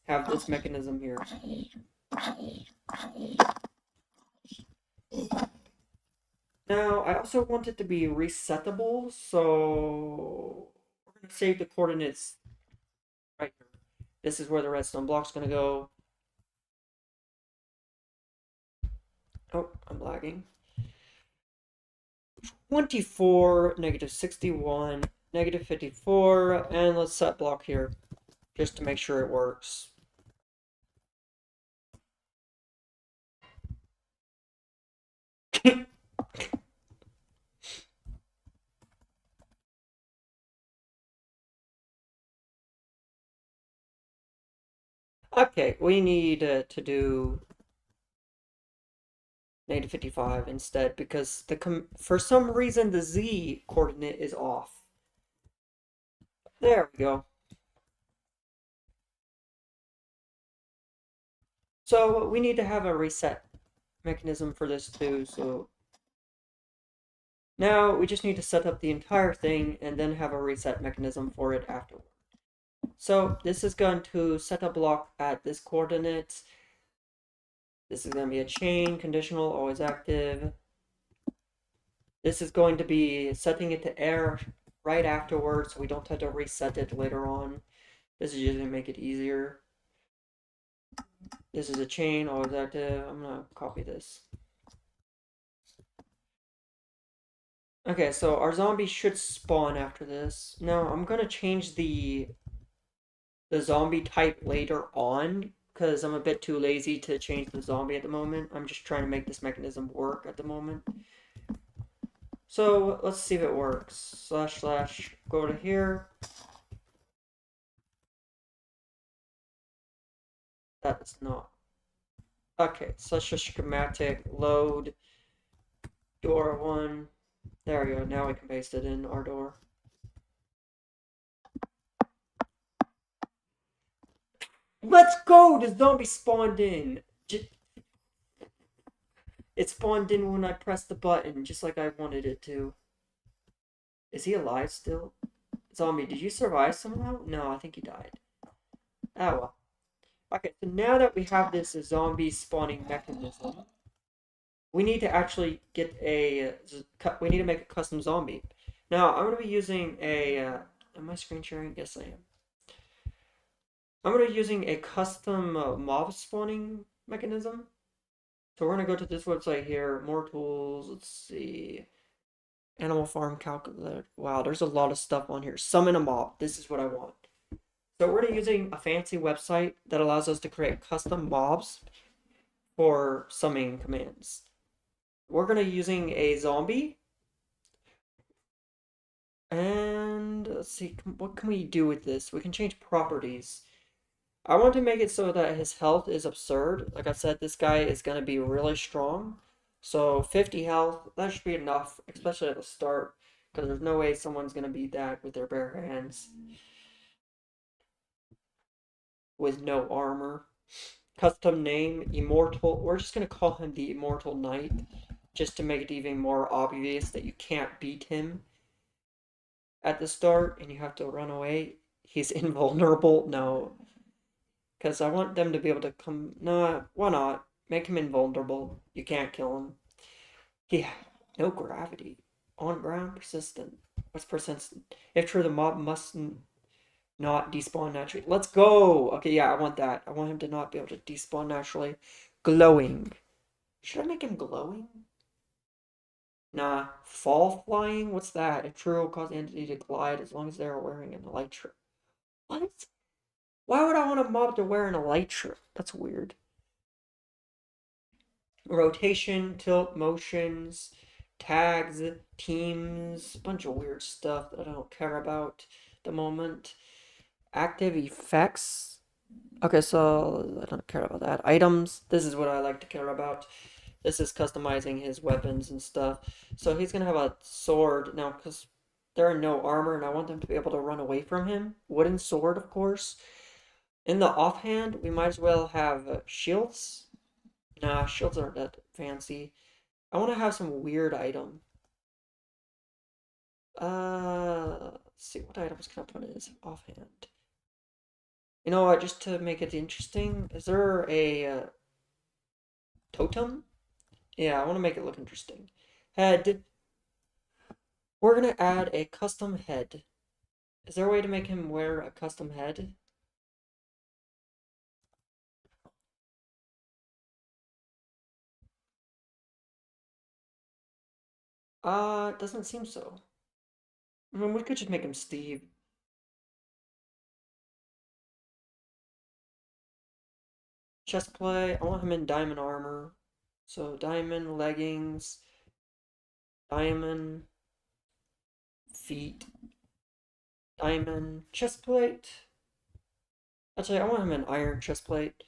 have this mechanism here. Now, I also want it to be resettable, so we're going to save the coordinates right here. This is where the redstone block's going to go. Oh, I'm lagging. 24, -61, -54, and let's set block here, just to make sure it works. Okay, we need to do -55 instead because for some reason the Z coordinate is off. There we go. So we need to have a reset mechanism for this too, so now we just need to set up the entire thing and then have a reset mechanism for it afterward. So this is going to set a block at this coordinate. This is going to be a chain, conditional, always active. This is going to be setting it to air right afterwards so we don't have to reset it later on. This is just going to make it easier. This is a chain, always active. I'm going to copy this. Okay, so our zombie should spawn after this. Now, I'm going to change the zombie type later on because I'm a bit too lazy to change the zombie at the moment. I'm just trying to make this mechanism work at the moment. So let's see if it works. / go to here. That's not. Okay, so let's just schematic load door 1. There we go. Now we can paste it in our door. Let's go! The zombie spawned in. It spawned in when I pressed the button, just like I wanted it to. Is he alive still? Zombie, did you survive somehow? No, I think he died. Oh well. Okay, so now that we have this zombie spawning mechanism, we need to actually get we need to make a custom zombie. Now, I'm going to be using am I screen sharing? Yes, I am. I'm going to be using a custom mob spawning mechanism. So we're going to go to this website here, more tools, let's see. Animal farm calculator. Wow, there's a lot of stuff on here. Summon a mob. This is what I want. So we're using a fancy website that allows us to create custom mobs for summoning commands. We're going to be using a zombie. And let's see, what can we do with this? We can change properties. I want to make it so that his health is absurd. Like I said, this guy is going to be really strong. So 50 health, that should be enough, especially at the start, because there's no way someone's going to beat that with their bare hands. With no armor. Custom name, Immortal. We're just going to call him the Immortal Knight, just to make it even more obvious that you can't beat him at the start and you have to run away. He's invulnerable. No. Because I want them to be able to come. No, why not? Make him invulnerable. You can't kill him. Yeah, no gravity. On ground, persistent. What's persistent? If true, the mob must not despawn naturally. Let's go! Okay, yeah, I want that. I want him to not be able to despawn naturally. Glowing. Should I make him glowing? Nah. Fall flying? What's that? If true, will cause the entity to glide as long as they are wearing an elytra. What? Why would I want a mob to wear an elytra? That's weird. Rotation, tilt, motions, tags, teams, a bunch of weird stuff that I don't care about at the moment. Active effects. Okay, so I don't care about that. Items. This is what I like to care about. This is customizing his weapons and stuff. So he's gonna have a sword now because there are no armor, and I want them to be able to run away from him. Wooden sword, of course. In the offhand, we might as well have shields. Nah, shields aren't that fancy. I want to have some weird item. Let's see, what items can I put in his offhand? You know what, just to make it interesting, is there a totem? Yeah, I want to make it look interesting. Head. We're gonna add a custom head. Is there a way to make him wear a custom head? It doesn't seem so. I mean, we could just make him Steve. Chest plate, I want him in diamond armor. So diamond leggings, diamond feet, diamond chest plate. Actually, I want him in iron chest plate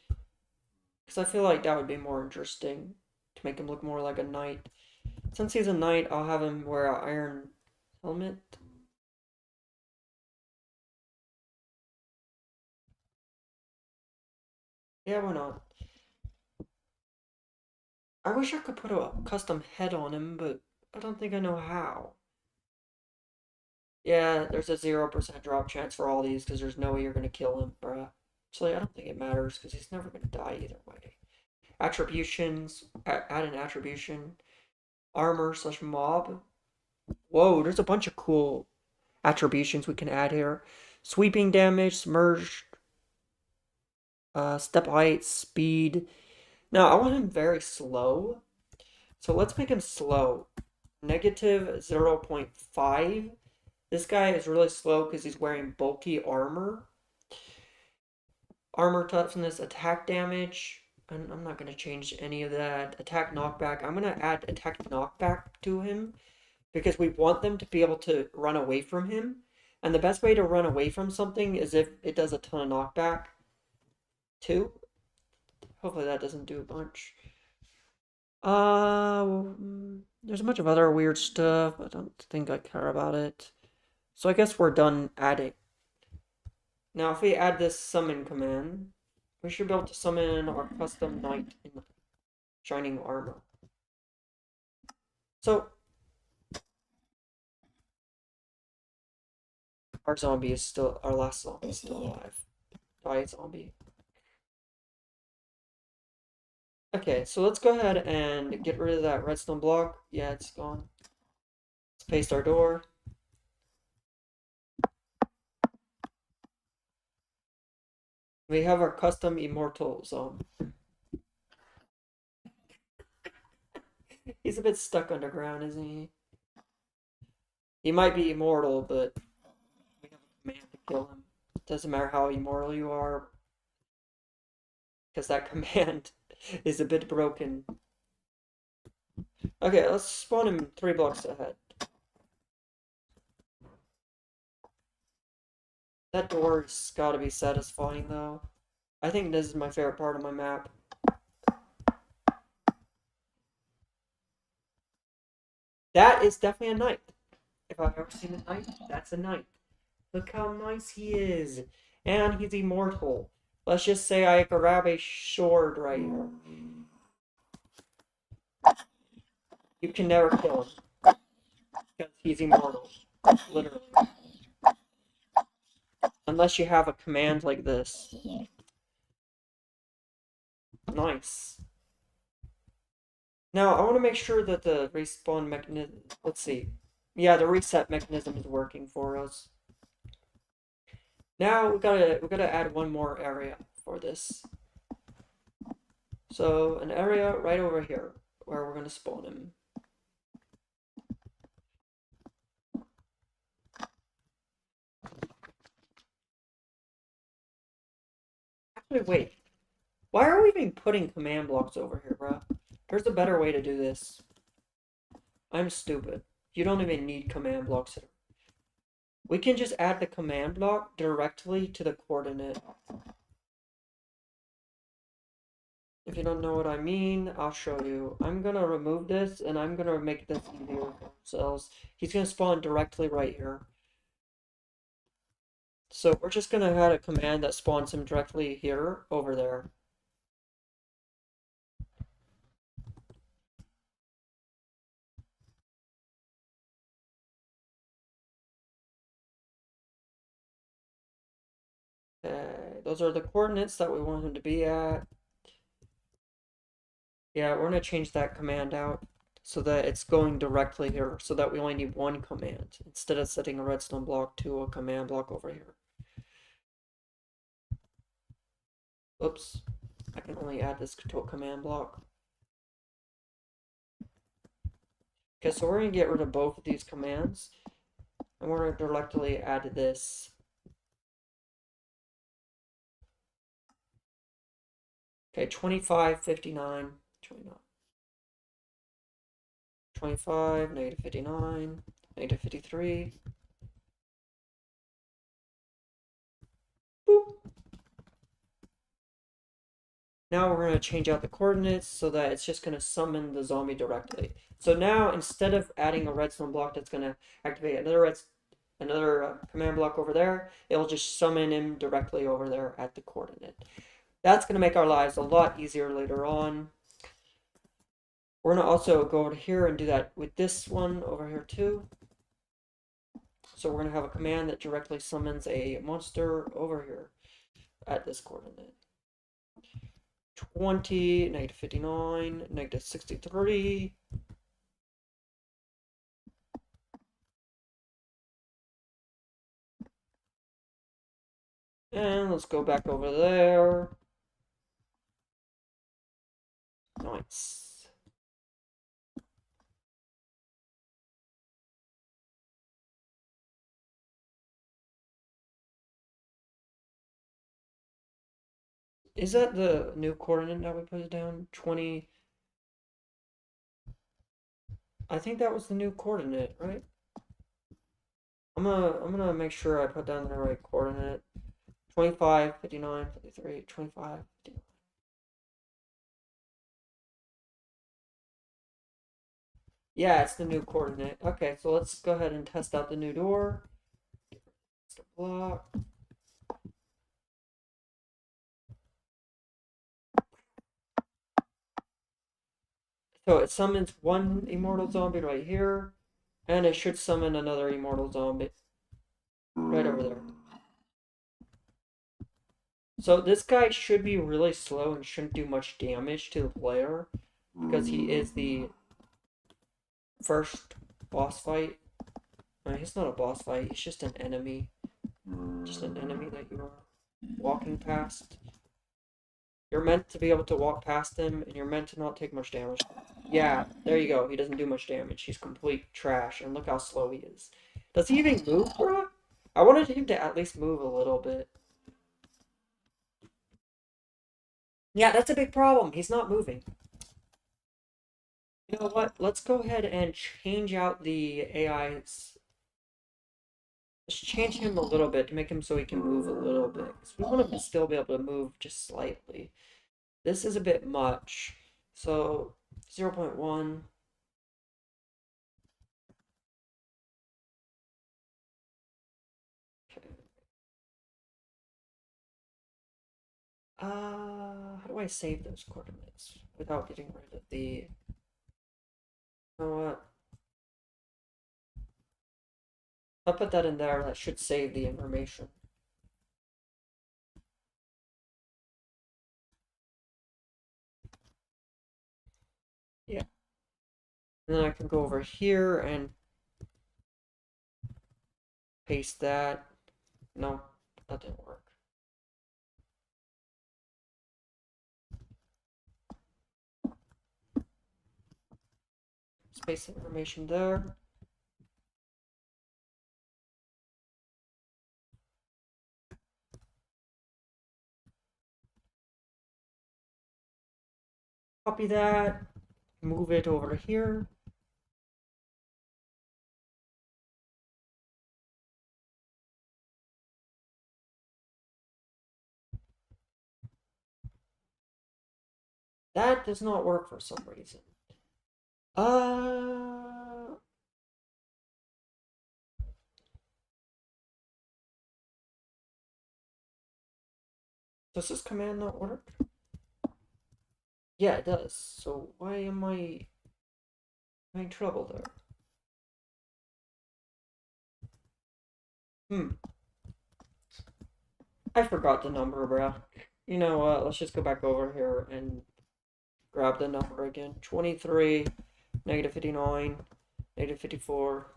because I feel like that would be more interesting to make him look more like a knight. Since he's a knight, I'll have him wear an iron helmet. Yeah, why not? I wish I could put a custom head on him, but I don't think I know how. Yeah, there's a 0% drop chance for all these because there's no way you're going to kill him, bruh. Actually, I don't think it matters because he's never going to die either way. Attributions, add an attribution. Armor slash mob. Whoa, there's a bunch of cool attributions we can add here. Sweeping damage, submerged, step height, speed. Now, I want him very slow. So let's make him slow. Negative 0.5. This guy is really slow because he's wearing bulky armor. Armor toughness, attack damage. I'm not going to change any of that. Attack knockback. I'm going to add attack knockback to him because we want them to be able to run away from him. And the best way to run away from something is if it does a ton of knockback too. Hopefully that doesn't do a bunch. There's a bunch of other weird stuff. I don't think I care about it. So I guess we're done adding. Now if we add this summon command, we should be able to summon our custom knight in shining armor. So our zombie is still, our last zombie is still alive. Die zombie. Okay, so let's go ahead and get rid of that redstone block. Yeah, it's gone. Let's paste our door. We have our custom immortal zone. He's a bit stuck underground, isn't he? He might be immortal, but we have a command to kill him. Doesn't matter how immortal you are, because that command is a bit broken. Okay, let's spawn him 3 blocks ahead. That door's gotta be satisfying, though. I think this is my favorite part of my map. That is definitely a knight. If I've ever seen a knight, that's a knight. Look how nice he is. And he's immortal. Let's just say I grab a sword right here. You can never kill him. Because he's immortal. Literally. Unless you have a command like this. Nice. Now, I want to make sure that the respawn mechanism... Let's see. Yeah, the reset mechanism is working for us. Now, we gotta add one more area for this. So, an area right over here, where we're gonna spawn him. Actually, wait. Why are we even putting command blocks over here, bro? There's a better way to do this. I'm stupid. You don't even need command blocks here. We can just add the command block directly to the coordinate. If you don't know what I mean, I'll show you. I'm gonna remove this, and I'm gonna make this easier for ourselves. He's gonna spawn directly right here. So we're just gonna add a command that spawns him directly here, over there. those are the coordinates that we want him to be at. Yeah, we're gonna change that command out so that it's going directly here, so that we only need one command instead of setting a redstone block to a command block over here. Oops, I can only add this to a command block. Okay, so we're gonna get rid of both of these commands, and we're gonna directly add this. Okay, 25, 59, 29. 25, negative 59, negative 53. Boop. Now we're going to change out the coordinates so that it's just going to summon the zombie directly. So now instead of adding a redstone block that's going to activate another command block over there, it'll just summon him directly over there at the coordinate. That's going to make our lives a lot easier later on. We're going to also go over here and do that with this one over here too. So we're going to have a command that directly summons a monster over here at this coordinate. 20, negative 59, negative 63. And let's go back over there. Nice. Is that the new coordinate that we put down? 20. I think that was the new coordinate, right? I'm gonna make sure I put down the right coordinate. 25, 59, 53, 25, 59. Yeah, it's the new coordinate. Okay, so let's go ahead and test out the new door. Block. So it summons one immortal zombie right here, and it should summon another immortal zombie right over there. So this guy should be really slow and shouldn't do much damage to the player because he is the first boss fight. He's not a boss fight, he's just an enemy. Just an enemy that you are walking past. You're meant to be able to walk past him, and you're meant to not take much damage. Yeah, there you go. He doesn't do much damage. He's complete trash, and look how slow he is. Does he even move, bro? I wanted him to at least move a little bit. Yeah, that's a big problem. He's not moving. You know what? Let's go ahead and change out the AI's. Let's change him a little bit to make him so he can move a little bit. Because we want him to still be able to move just slightly. This is a bit much. So, 0.1. Okay. How do I save those coordinates without getting rid of the... You know what? I'll put that in there. That should save the information. Yeah. And then I can go over here and paste that. No, that didn't work. Let's paste the information there. Copy that. Move it over here. That does not work for some reason. Does this command not work? Yeah, it does. So why am I having trouble there? I forgot the number, bro. You know what? Let's just go back over here and grab the number again. 23, negative 59, negative 54.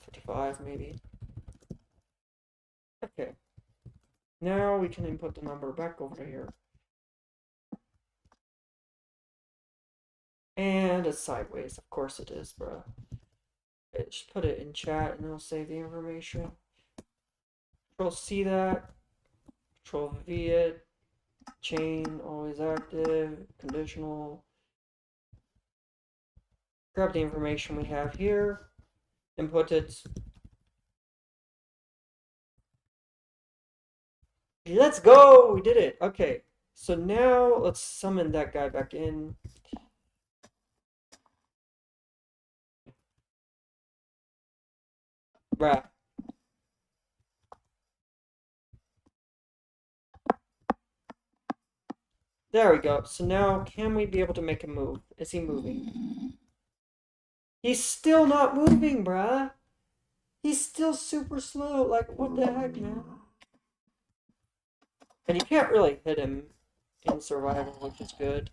55 maybe. Okay. Now we can input the number back over here. And it's sideways. Of course it is, bro. Just put it in chat and it'll save the information. Control C that. Control V it. Chain, always active. Conditional. Grab the information we have here. Input it. Let's go! We did it! Okay. So now let's summon that guy back in. Bruh. There we go. So now, can we be able to make him move? Is he moving? He's still not moving, bruh. He's still super slow. Like, what the heck, man? And you can't really hit him in survival, which is good.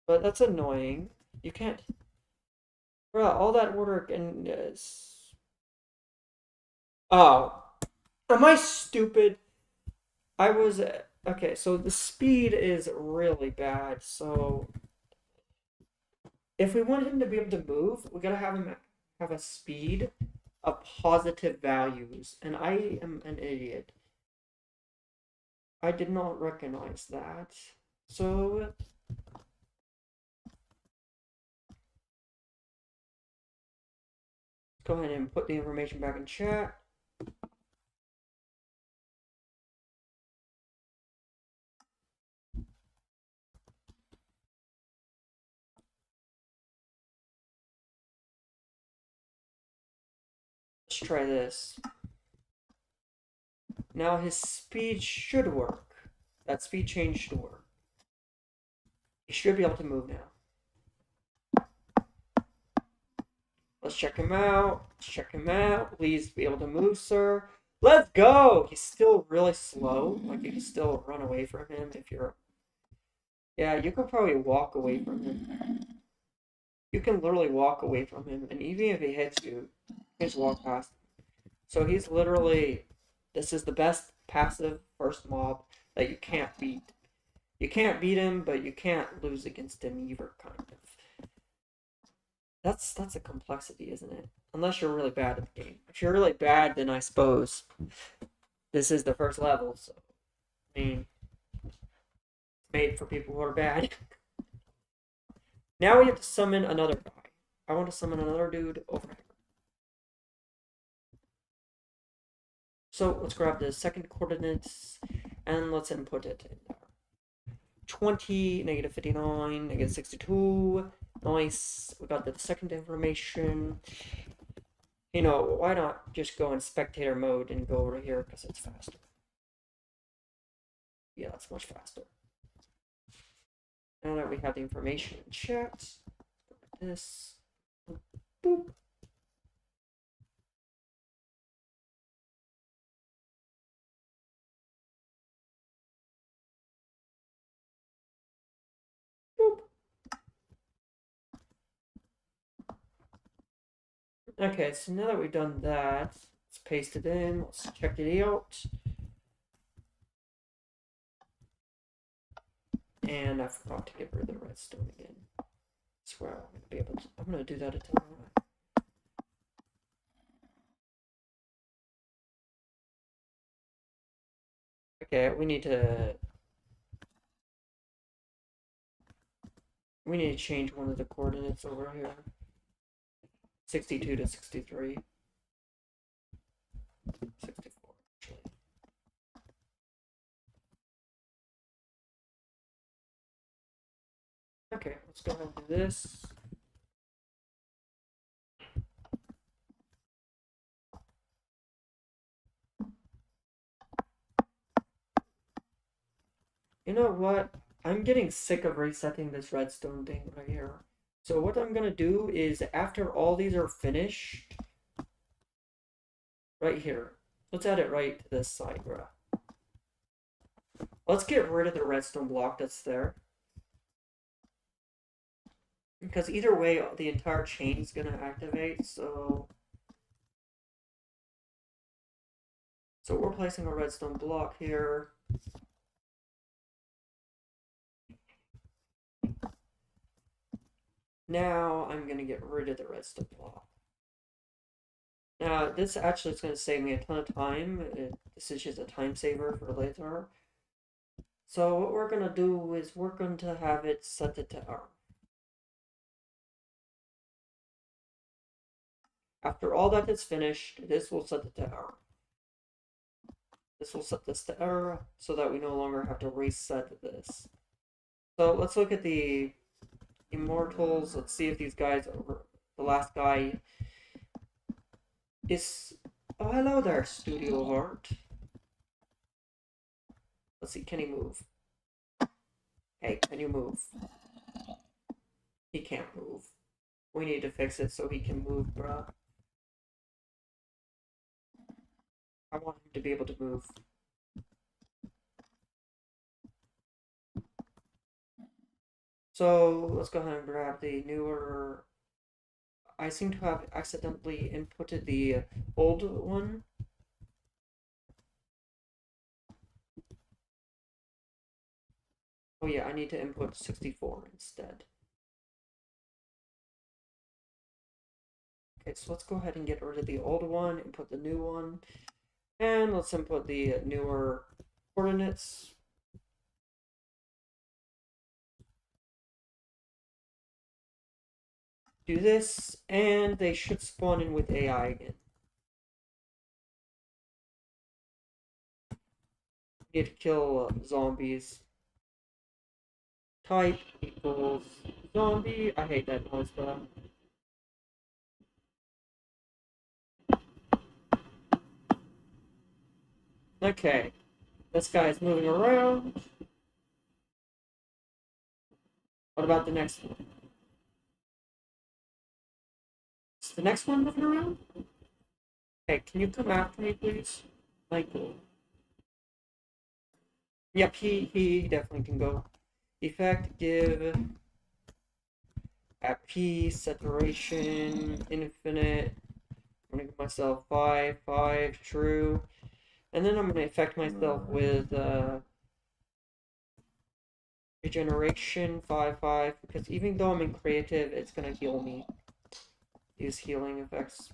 But that's annoying. You can't... Bruh, all that work and... Oh. Am I stupid? I was... Okay, so the speed is really bad, so... If we want him to be able to move, we gotta have him have a speed of positive values. And I am an idiot. I did not recognize that. So... Go ahead and put the information back in chat. Let's try this. Now his speed should work. That speed change should work. He should be able to move now. Let's check him out. Let's check him out. Please be able to move, sir. Let's go! He's still really slow. Like, you can still run away from him if you're... Yeah, you could probably walk away from him. You can literally walk away from him, and even if he hits you, you can just walk past him. So he's literally... This is the best passive first mob that you can't beat. You can't beat him, but you can't lose against him either, kind of. That's a complexity, isn't it? Unless you're really bad at the game. If you're really bad, then I suppose this is the first level, so... I mean... It's made for people who are bad. Now we have to summon another guy. I want to summon another dude over here. So let's grab the second coordinates and let's input it in there. 20, negative 59, negative 62. Nice. We got the second information. You know, why not just go in spectator mode and go over here because it's faster. Yeah, that's much faster. Now that we have the information in chat, this. Boop. Boop. Okay, so now that we've done that, let's paste it in. Let's check it out. And I forgot to get rid of the redstone again. I swear I'm gonna be able to. I'm gonna do that a ton. Okay, we need to change one of the coordinates over here. 62 to 63. 64, actually. Okay, let's go ahead and do this. You know what? I'm getting sick of resetting this redstone thing right here. So what I'm gonna do is after all these are finished, right here, let's add it right to this side, bruh. Let's get rid of the redstone block that's there. Because either way, the entire chain is gonna activate, so... So we're placing a redstone block here. Now I'm gonna get rid of the redstone block. Now this actually is gonna save me a ton of time. This is just a time saver for later. So what we're gonna do is we're going to have it set it to R. After all that is finished, this will set it to R. This will set this to R so that we no longer have to reset this. So let's look at the immortals. Let's see if these guys are... The last guy is... Oh, hello there, Studio of Art. Let's see, can he move? Hey, can you move? He can't move. We need to fix it so he can move, bruh. I want him to be able to move. So let's go ahead and grab the newer... I seem to have accidentally inputted the old one. Oh yeah, I need to input 64 instead. Okay, so let's go ahead and get rid of the old one, input the new one, and let's input the newer coordinates. Do this, and they should spawn in with AI again. Need to kill zombies. Type equals zombie. I hate that noise, but okay. This guy's moving around. What about the next one? Is the next one moving around? Hey, can you come after me, please? Michael. Yep, he definitely can go. Effect, give, at peace, saturation, infinite. I'm gonna give myself 5, 5, true. And then I'm gonna affect myself with regeneration, 5, 5, because even though I'm in creative, it's gonna heal me. Use healing effects.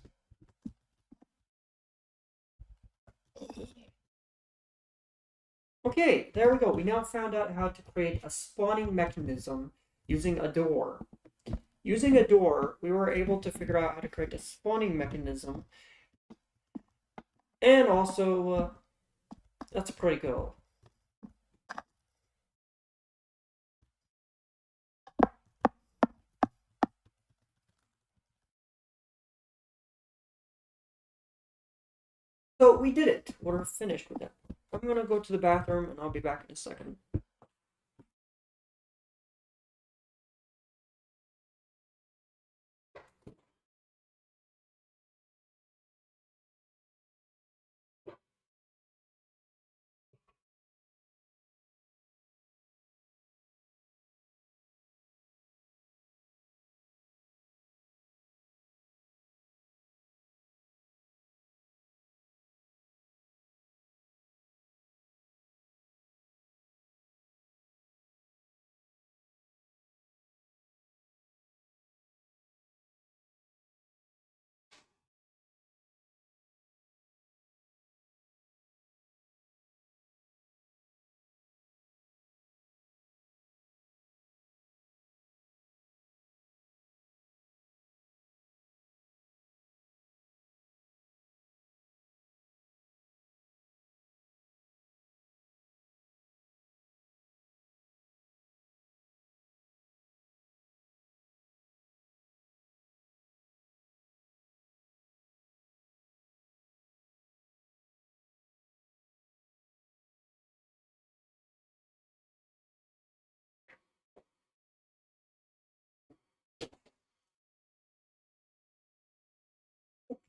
Okay, there we go. We now found out how to create a spawning mechanism using a door. Using a door, we were able to figure out how to create a spawning mechanism. And also, that's pretty cool. So we did it. We're finished with that. I'm gonna go to the bathroom and I'll be back in a second.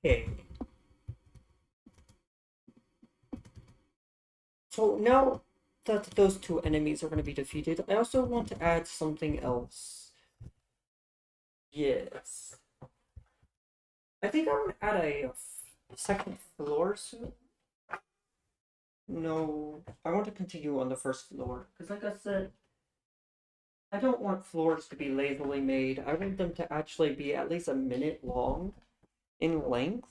Okay. So now that those two enemies are going to be defeated, I also want to add something else. Yes. I think I'm going to add a second floor soon. No, I want to continue on the first floor. Because like I said, I don't want floors to be lazily made. I want them to actually be at least a minute long in length.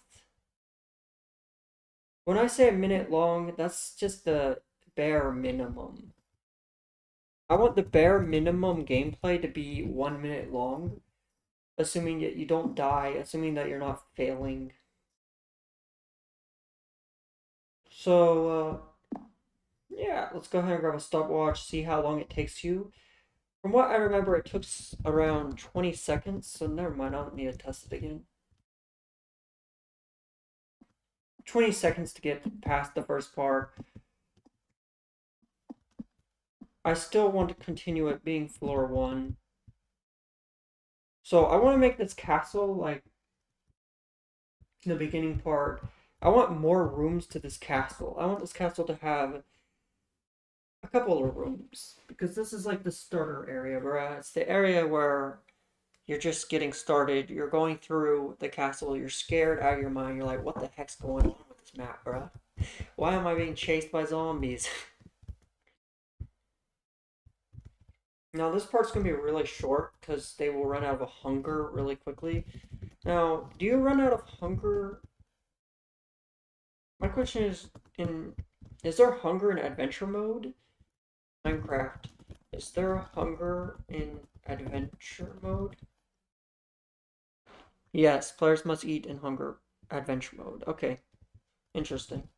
When I say a minute long, that's just the bare minimum. I want the bare minimum gameplay to be 1 minute long, assuming that you don't die, assuming that you're not failing. So, yeah, let's go ahead and grab a stopwatch, see how long it takes you. From what I remember, it took around 20 seconds, so never mind, I don't need to test it again. 20 seconds to get past the first part. I still want to continue it being floor 1. So I want to make this castle, like, the beginning part. I want more rooms to this castle. I want this castle to have a couple of rooms. Because this is like the starter area, whereas it's the area where you're just getting started. You're going through the castle. You're scared out of your mind. You're like, what the heck's going on with this map, bruh? Why am I being chased by zombies? Now, this part's going to be really short because they will run out of hunger really quickly. Now, do you run out of hunger? My question is there hunger in adventure mode? Minecraft. Is there hunger in adventure mode? Yes, players must eat in hunger adventure mode. Okay, interesting.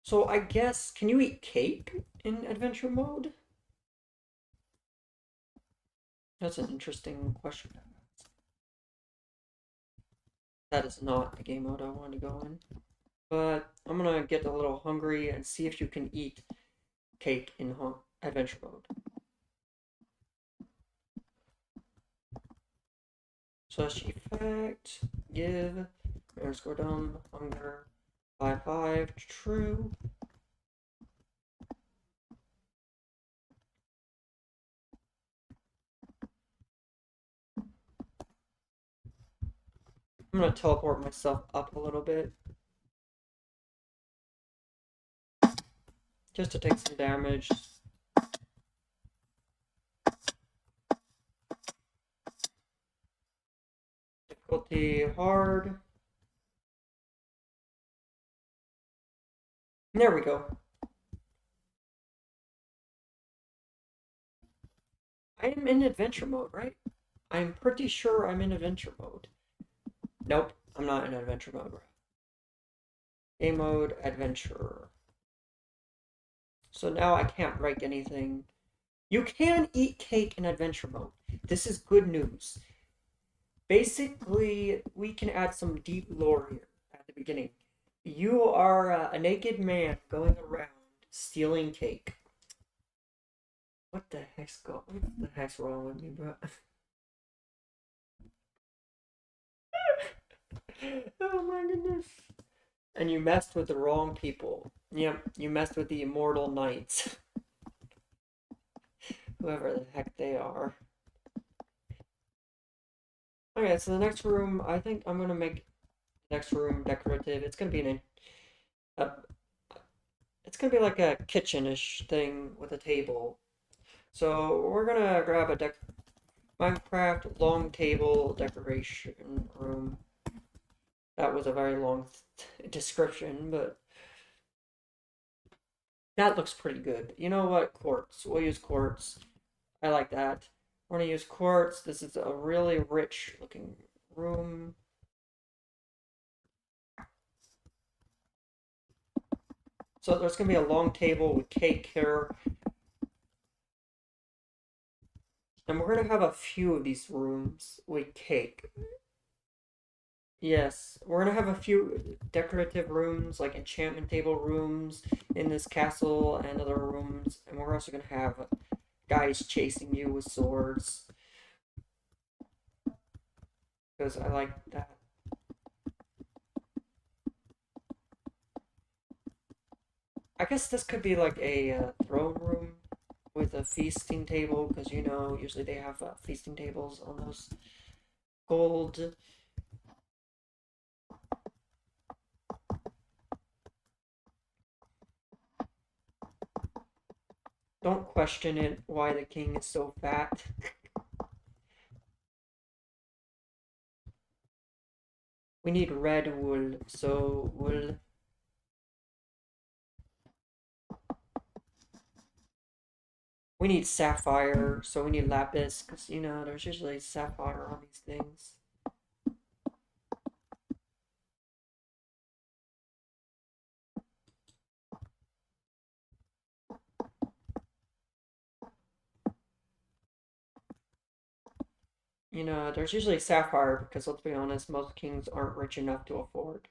So I guess, can you eat cake in adventure mode? That's an interesting question. That is not the game mode I want to go in. But I'm gonna get a little hungry and see if you can eat cake in adventure mode. Slash effect, give, underscore dumb, hunger, 5, true. I'm gonna teleport myself up a little bit. Just to take some damage. Difficulty hard. There we go. I am in adventure mode, right? I'm pretty sure I'm in adventure mode. Nope, I'm not in adventure mode. Game mode, adventure. So now I can't break anything. You can eat cake in adventure mode. This is good news. Basically, we can add some deep lore here at the beginning. You are a naked man going around stealing cake. What the heck's wrong with me, bro? Oh my goodness. And you messed with the wrong people. Yep, you messed with the immortal knights. Whoever the heck they are. Okay, so the next room, I think I'm gonna make the next room decorative. It's gonna be it's gonna be like a kitchen-ish thing with a table. So we're gonna grab a Minecraft long table decoration room. That was a very long description, but that looks pretty good. You know what? Quartz. We'll use quartz. I like that. We're gonna use quartz. This is a really rich looking room. So there's gonna be a long table with cake here. And we're gonna have a few of these rooms with cake. Yes, we're gonna have a few decorative rooms, like enchantment table rooms in this castle and other rooms, and we're also gonna have guys chasing you with swords. because I like that. I guess this could be like a throne room with a feasting table, because you know, usually they have feasting tables on those gold. Don't question it why the king is so fat. We need red wool, so wool. We need sapphire, so we need lapis, because you know, there's usually sapphire on these things. You know, there's usually sapphire because let's be honest, most kings aren't rich enough to afford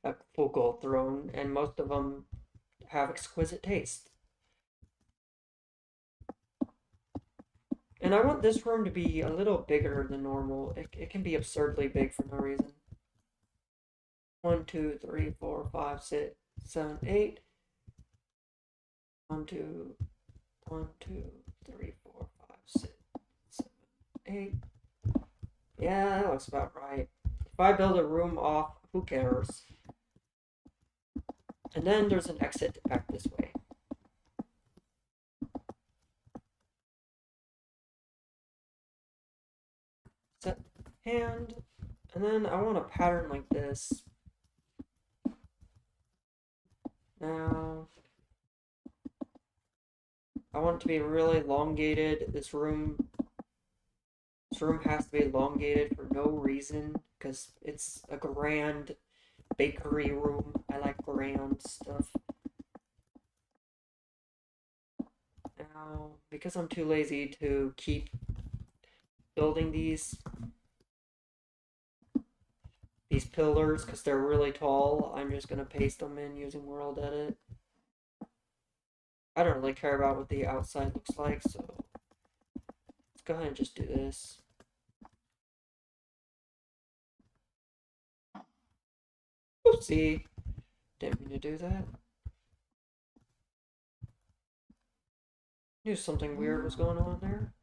a full gold throne, and most of them have exquisite taste. And I want this room to be a little bigger than normal. It can be absurdly big for no reason. 1, 2, 3, 4, 5, 6, 7, 8. 1, 2, 1, 2, 3, 4, 5, 6, 7, 8. Yeah, that looks about right. If I build a room off, who cares? And then there's an exit back this way. Set hand. And then I want a pattern like this. Now, I want it to be really elongated. This room has to be elongated for no reason because it's a grand bakery room. I like grand stuff. Now, because I'm too lazy to keep building these pillars because they're really tall, I'm just gonna paste them in using World Edit. I don't really care about what the outside looks like, so let's go ahead and just do this. Oopsie. Didn't mean to do that. Knew something weird was going on there.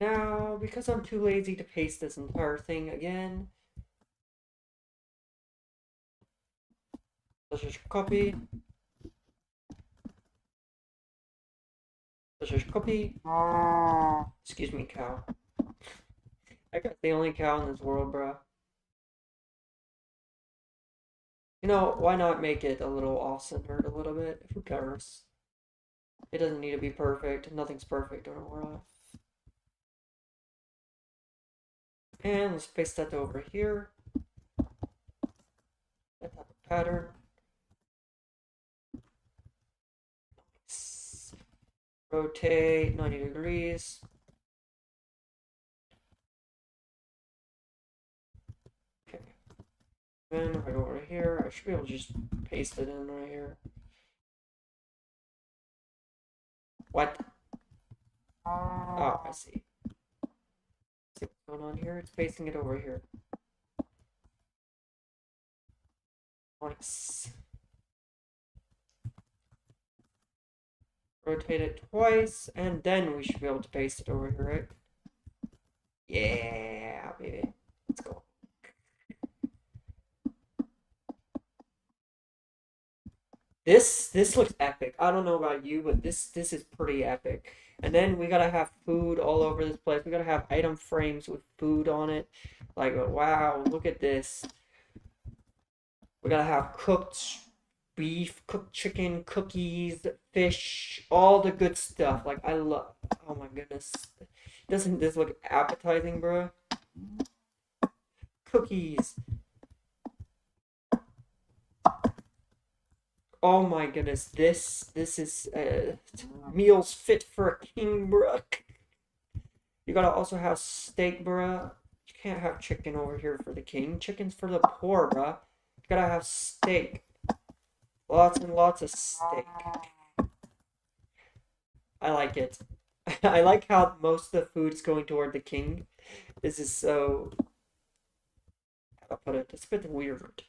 Now, because I'm too lazy to paste this entire thing again, let's just copy. Let's just copy. Excuse me, cow. I got the only cow in this world, bro. You know, why not make it a little off-centered a little bit? Who cares? It doesn't need to be perfect. Nothing's perfect on a world. And let's paste that over here. That type of pattern. Rotate 90 degrees. Okay. Then if I go over here, I should be able to just paste it in right here. What? Oh, I see. See what's going on here? It's pasting it over here. Nice. Rotate it twice, and then we should be able to paste it over here, right? Yeah, baby. Let's go. This looks epic. I don't know about you, but this is pretty epic. And then we gotta have food all over this place. We gotta have item frames with food on it. Like, wow, look at this. We gotta have cooked beef, cooked chicken, cookies, fish, all the good stuff. Like, I love. Oh my goodness. Doesn't this look appetizing, bro? Cookies. Oh my goodness, this is meals fit for a king, bruh. You gotta also have steak, bruh. You can't have chicken over here for the king. Chicken's for the poor, bruh. You gotta have steak. Lots and lots of steak. I like it. I like how most of the food's going toward the king. This is so, how to put it, it's a bit weird.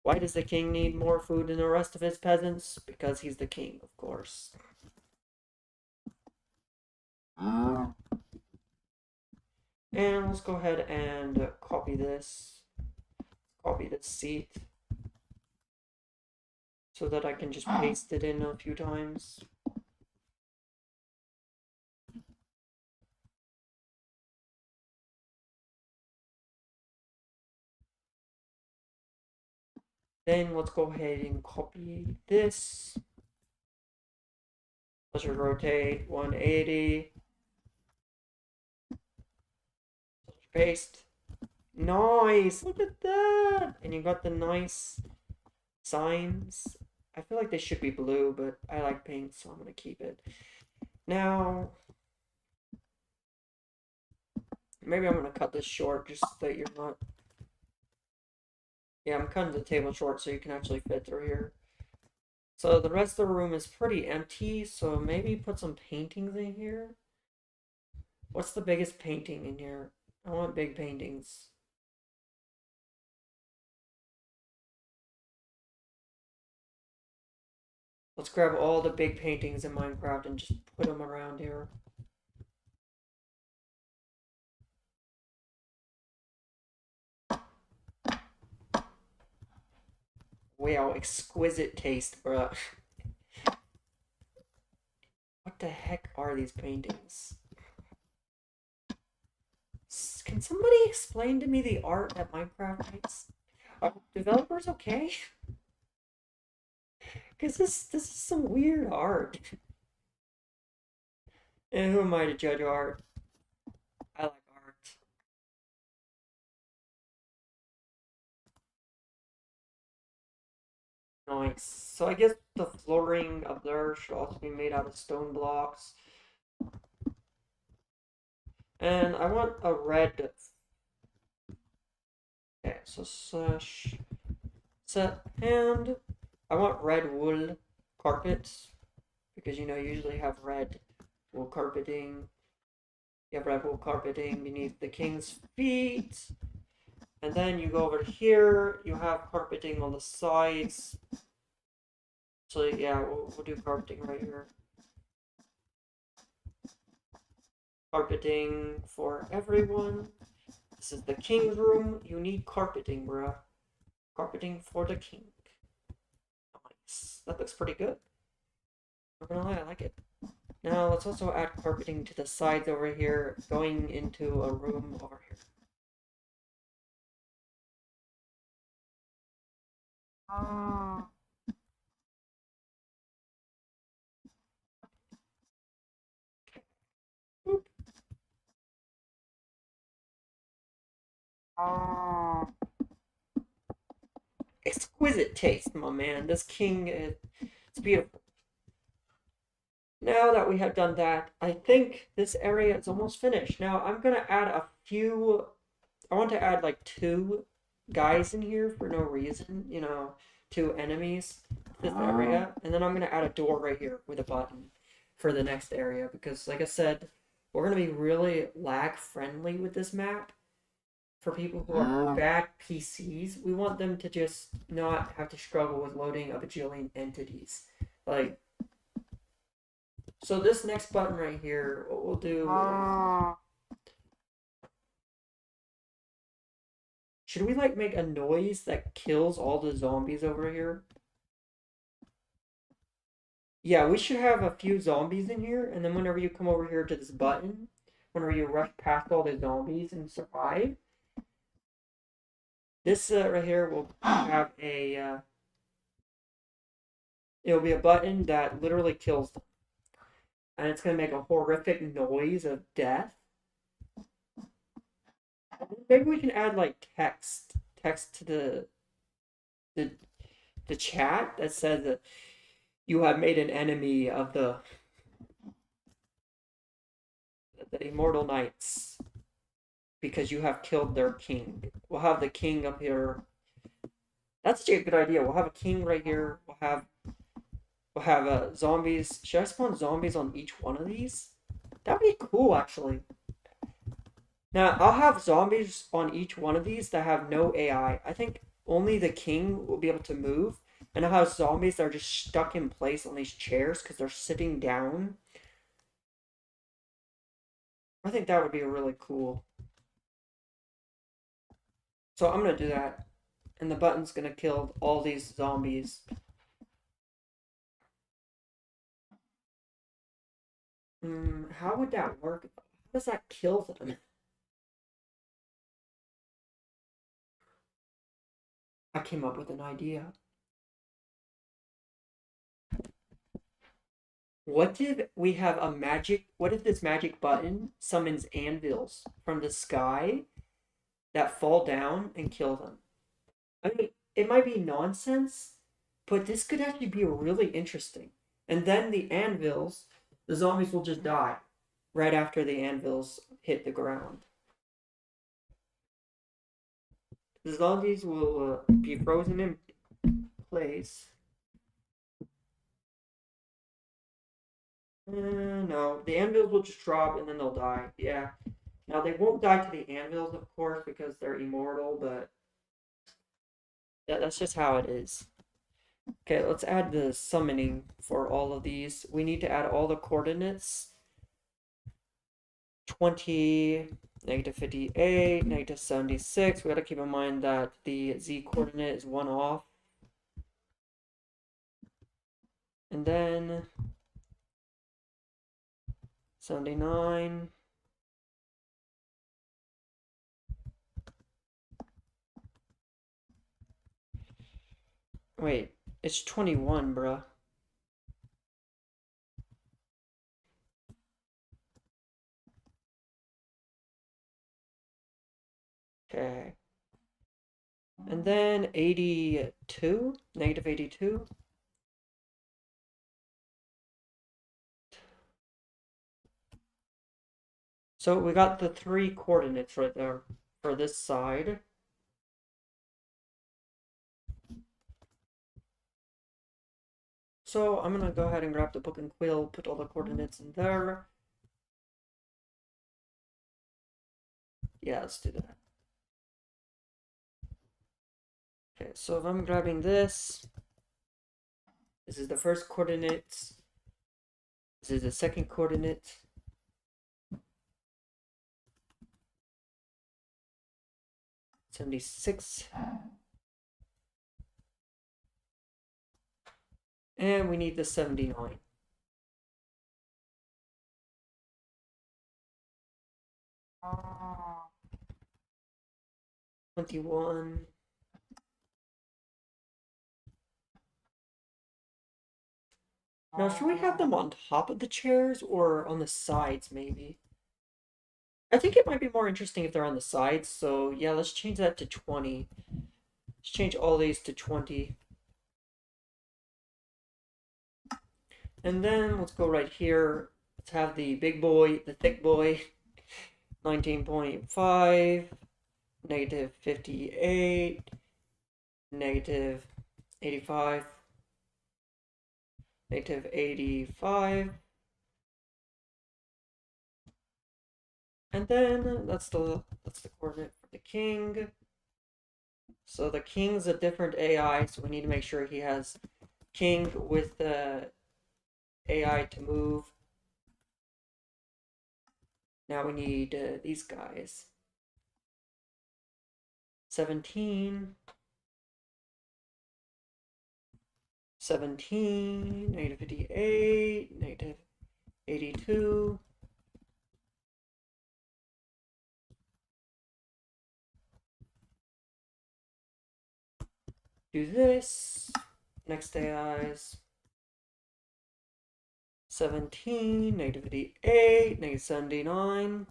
Why does the king need more food than the rest of his peasants? Because he's the king, of course. And let's go ahead and copy this. Copy this seat so that I can just paste it in a few times. Then let's go ahead and copy this. Let's rotate 180. Paste. Nice! Look at that! And you got the nice signs. I feel like they should be blue, but I like pink, so I'm gonna keep it. Now, maybe I'm gonna cut this short just so that you're not... Yeah, I'm cutting the table short so you can actually fit through here. So the rest of the room is pretty empty, so maybe put some paintings in here. What's the biggest painting in here? I want big paintings. Let's grab all the big paintings in Minecraft and just put them around here. Wow, exquisite taste, bruh. What the heck are these paintings? Can somebody explain to me the art that Minecraft makes? Are developers okay? Because this is some weird art. And who am I to judge art? I like art. Nice. So I guess the flooring up there should also be made out of stone blocks. And I want a red. Okay, so slash set and I want red wool carpets because you usually have red wool carpeting. You have red wool carpeting beneath the king's feet. And then you go over here, you have carpeting on the sides. So yeah, we'll do carpeting right here. Carpeting for everyone. This is the king's room. You need carpeting, bruh. Carpeting for the king. Nice. That looks pretty good. Not gonna lie, I like it. Now let's also add carpeting to the sides over here, going into a room over here. Exquisite taste, my man. This king, it's beautiful. Now that we have done that, I think this area is almost finished. Now I'm gonna add a few. I want to add like two guys in here for no reason. Two enemies to this area, and then I'm gonna add a door right here with a button for the next area because, like I said, we're gonna be really lag friendly with this map. For people who are bad PCs, we want them to just not have to struggle with loading a bajillion entities. Like, so this next button right here, what we'll do is... Should we, like, make a noise that kills all the zombies over here? Yeah, we should have a few zombies in here, and then whenever you come over here to this button, whenever you rush past all the zombies and survive, this right here will have a... it'll be a button that literally kills them. And it's going to make a horrific noise of death. Maybe we can add like text to the chat that says that you have made an enemy of the immortal knights because you have killed their king. We'll have the king up here. That's actually a good idea. We'll have a king right here. We'll have zombies. Should I spawn zombies on each one of these? That'd be cool, actually. Now, I'll have zombies on each one of these that have no AI. I think only the king will be able to move. And I'll have zombies that are just stuck in place on these chairs because they're sitting down. I think that would be really cool. So I'm going to do that. And the button's going to kill all these zombies. How would that work? How does that kill them? I came up with an idea. What if we have a magic? What if this magic button summons anvils from the sky that fall down and kill them? I mean, it might be nonsense, but this could actually be really interesting. And then the zombies will just die right after the anvils hit the ground. The zombies will be frozen in place. No, the anvils will just drop and then they'll die. Yeah. Now they won't die to the anvils, of course, because they're immortal, but yeah, that's just how it is. Okay, let's add the summoning for all of these. We need to add all the coordinates. 20, -58, -76. We gotta keep in mind that the z coordinate is 1 off. And then 79. Wait, it's 21, bruh. Okay. And then 82, -82. So we got the 3 coordinates right there for this side. So I'm gonna go ahead and grab the book and quill, put all the coordinates in there. Yeah, let's do that. Okay, so if I'm grabbing this is the first coordinate. This is the second coordinate. $76. And we need the 79. Oh. 21. Now, should we have them on top of the chairs or on the sides, maybe? I think it might be more interesting if they're on the sides, so yeah, let's change that to 20. Let's change all these to 20. And then let's go right here. Let's have the big boy, the thick boy, 19.5, -58, -85, -85. And then that's the coordinate for the king. So the king's a different AI, so we need to make sure he has king with the AI to move. Now we need these guys. 17. 17, -58, -82. Do this. Next AIs. 17, -58, -79.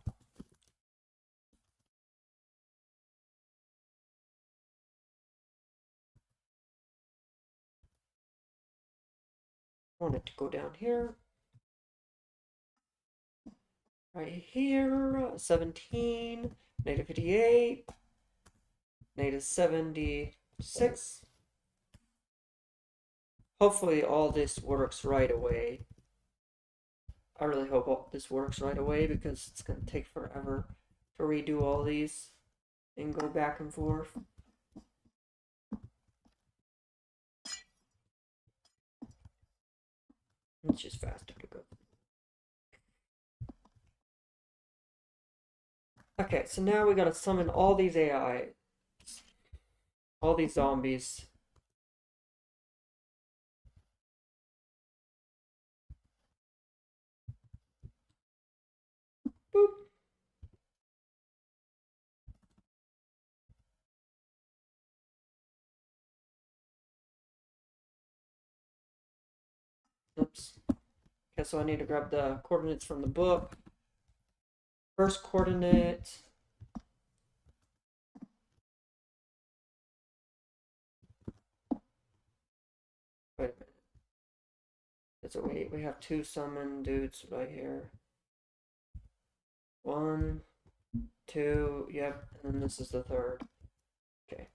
I want it to go down here. Right here, 17, -58, -76. Hopefully all this works right away. I really hope this works right away because it's gonna take forever to redo all these and go back and forth. It's just faster to go. Okay, so now we gotta summon all these AI, all these zombies. Boop. Oops. Okay, so I need to grab the coordinates from the book. First coordinate. Wait a minute. It's a wait. We have two summon dudes right here. 1, 2, yep, and then this is the third. Okay.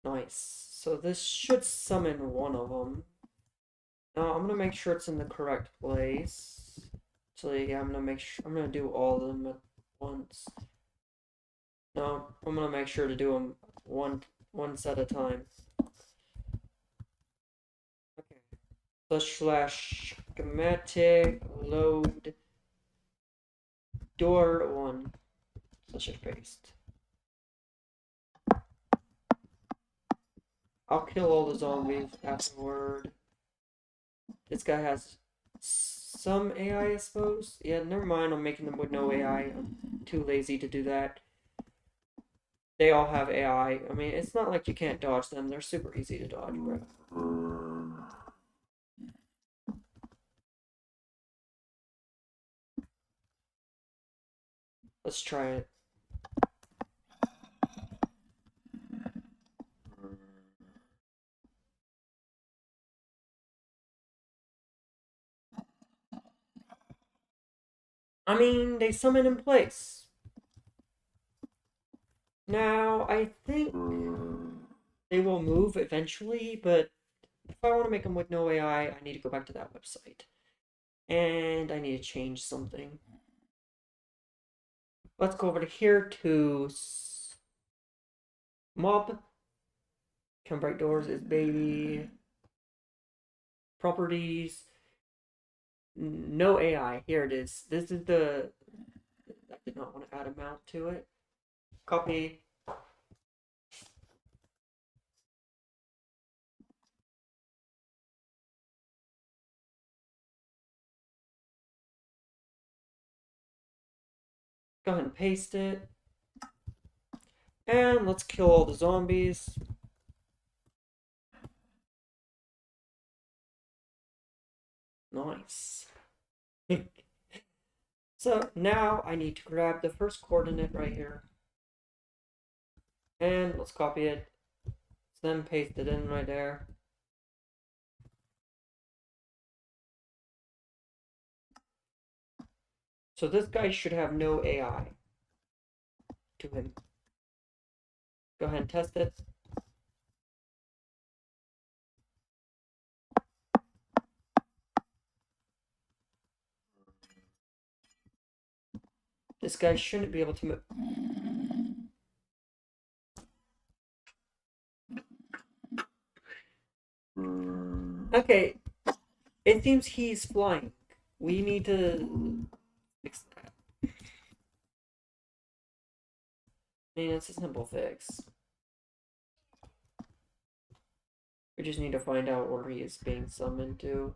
Nice. So this should summon one of them. Now I'm gonna make sure it's in the correct place. So yeah, I'm gonna do all of them at once. No, I'm gonna make sure to do them one set at a time. Okay. Slash schematic load door 1. Let's just paste. I'll kill all the zombies afterward. This guy has some AI, I suppose. Yeah, never mind. I'm making them with no AI. I'm too lazy to do that. They all have AI. I mean, it's not like you can't dodge them. They're super easy to dodge, bro. Let's try it. I mean, they summon in place. Now, I think they will move eventually, but if I want to make them with no AI, I need to go back to that website. And I need to change something. Let's go over to here to mob. Can break doors is baby. Properties. No AI. Here it is. This is the... I did not want to add a mount to it. Copy. Go ahead and paste it. And let's kill all the zombies. Nice. So now I need to grab the first coordinate right here. And let's copy it. Then paste it in right there. So this guy should have no AI to him. Go ahead and test it. This guy shouldn't be able to move. Okay, it seems he's flying. We need to fix that. I mean, it's a simple fix. We just need to find out where he is being summoned to.